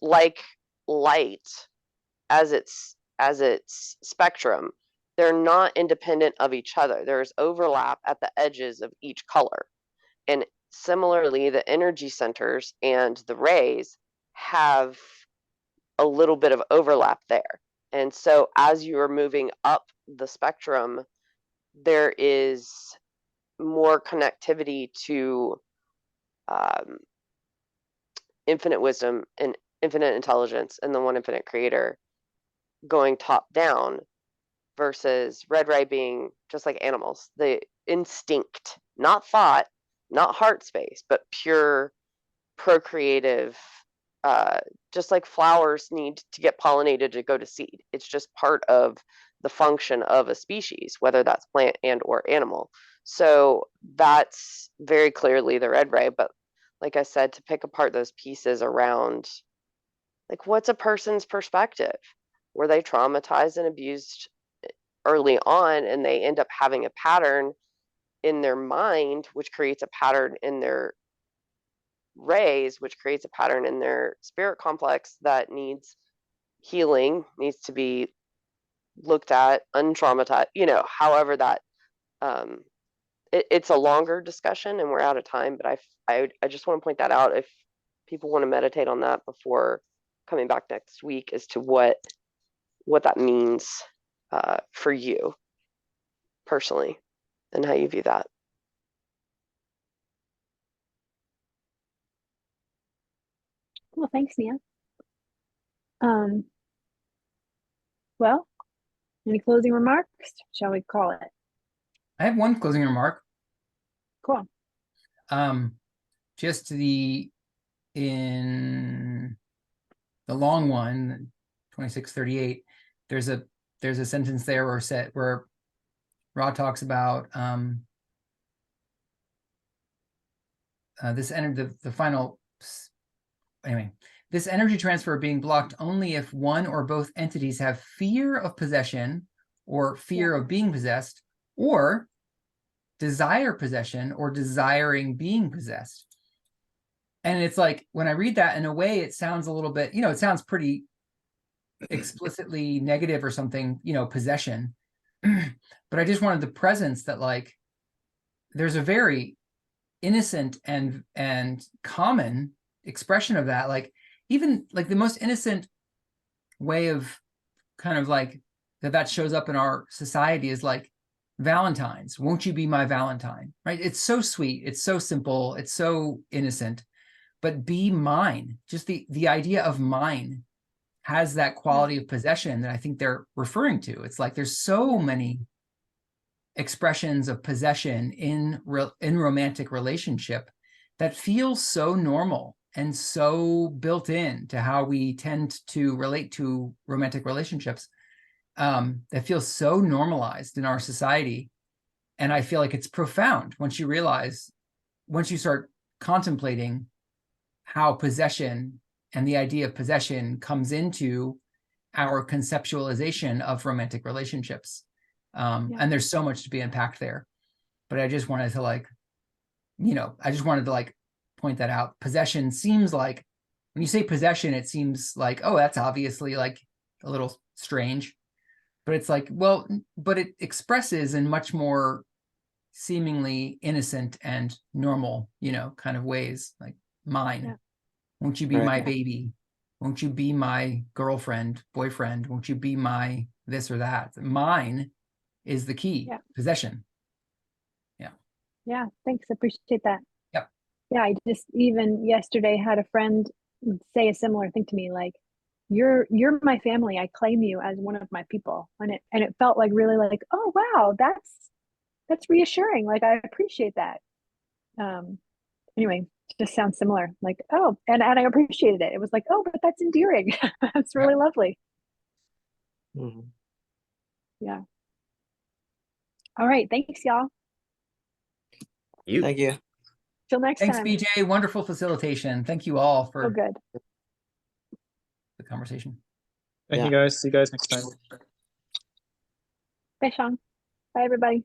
Speaker 5: like light as its spectrum, they're not independent of each other. There's overlap at the edges of each color. And similarly, the energy centers and the rays have a little bit of overlap there. And so as you are moving up the spectrum, there is more connectivity to infinite wisdom and infinite intelligence and the one infinite creator going top down, versus red ray being just like animals, the instinct, not thought, not heart space, but pure procreative, just like flowers need to get pollinated to go to seed. It's just part of the function of a species, whether that's plant and or animal. So that's very clearly the red ray. But like I said, to pick apart those pieces around, like, what's a person's perspective? Were they traumatized and abused early on, and they end up having a pattern in their mind, which creates a pattern in their rays, which creates a pattern in their spirit complex that needs healing, needs to be looked at, untraumatized, however that, it's a longer discussion and we're out of time, but I just want to point that out if people want to meditate on that before coming back next week, as to what that means for you personally and how you view that.
Speaker 1: Well, thanks, Nia. Well, any closing remarks? Shall we call it?
Speaker 2: I have one closing remark.
Speaker 1: Cool.
Speaker 2: Just in the long one, 2638, there's a sentence there where Ra talks about this this energy transfer being blocked only if one or both entities have fear of possession or fear of being possessed, or desire possession or desiring being possessed. And it's like, when I read that, in a way, it sounds a little bit, it sounds pretty explicitly negative or something, possession. But I just wanted the presence that, like, there's a very innocent and common expression of that. Like, even like the most innocent way of kind of like that shows up in our society is like Valentine's. Won't you be my Valentine? Right? It's so sweet. It's so simple. It's so innocent. But be mine. Just the idea of mine has that quality of possession that I think they're referring to. It's like there's so many expressions of possession in romantic relationship that feel so normal and so built in to how we tend to relate to romantic relationships, that feels so normalized in our society. And I feel like it's profound once you start contemplating how possession and the idea of possession comes into our conceptualization of romantic relationships. And there's so much to be unpacked there. But I just wanted to point that out. Possession seems like, when you say possession, it seems like, oh, that's obviously like a little strange. But it's like, well, but it expresses in much more seemingly innocent and normal, kind of ways, like mine. Yeah. Won't you be my baby? Won't you be my girlfriend, boyfriend? Won't you be my this or that? Mine is the key. Possession.
Speaker 1: Yeah, thanks. Appreciate that.
Speaker 2: Yep.
Speaker 1: Yeah, I just even yesterday had a friend say a similar thing to me, like, you're my family. I claim you as one of my people. And it felt like really like, oh wow, that's reassuring. Like, I appreciate that. Anyway, it just sounds similar. Like, oh, and I appreciated it. It was like, oh, but that's endearing. That's really lovely.
Speaker 4: Mm-hmm.
Speaker 1: Yeah. All right. Thanks, y'all.
Speaker 4: Thank you.
Speaker 1: Till next
Speaker 2: Thanks,
Speaker 1: time.
Speaker 2: BJ. Wonderful facilitation. Thank you all for
Speaker 1: good.
Speaker 2: the conversation.
Speaker 3: Thank you, guys. See you guys next time.
Speaker 1: Bye, Sean. Bye, everybody.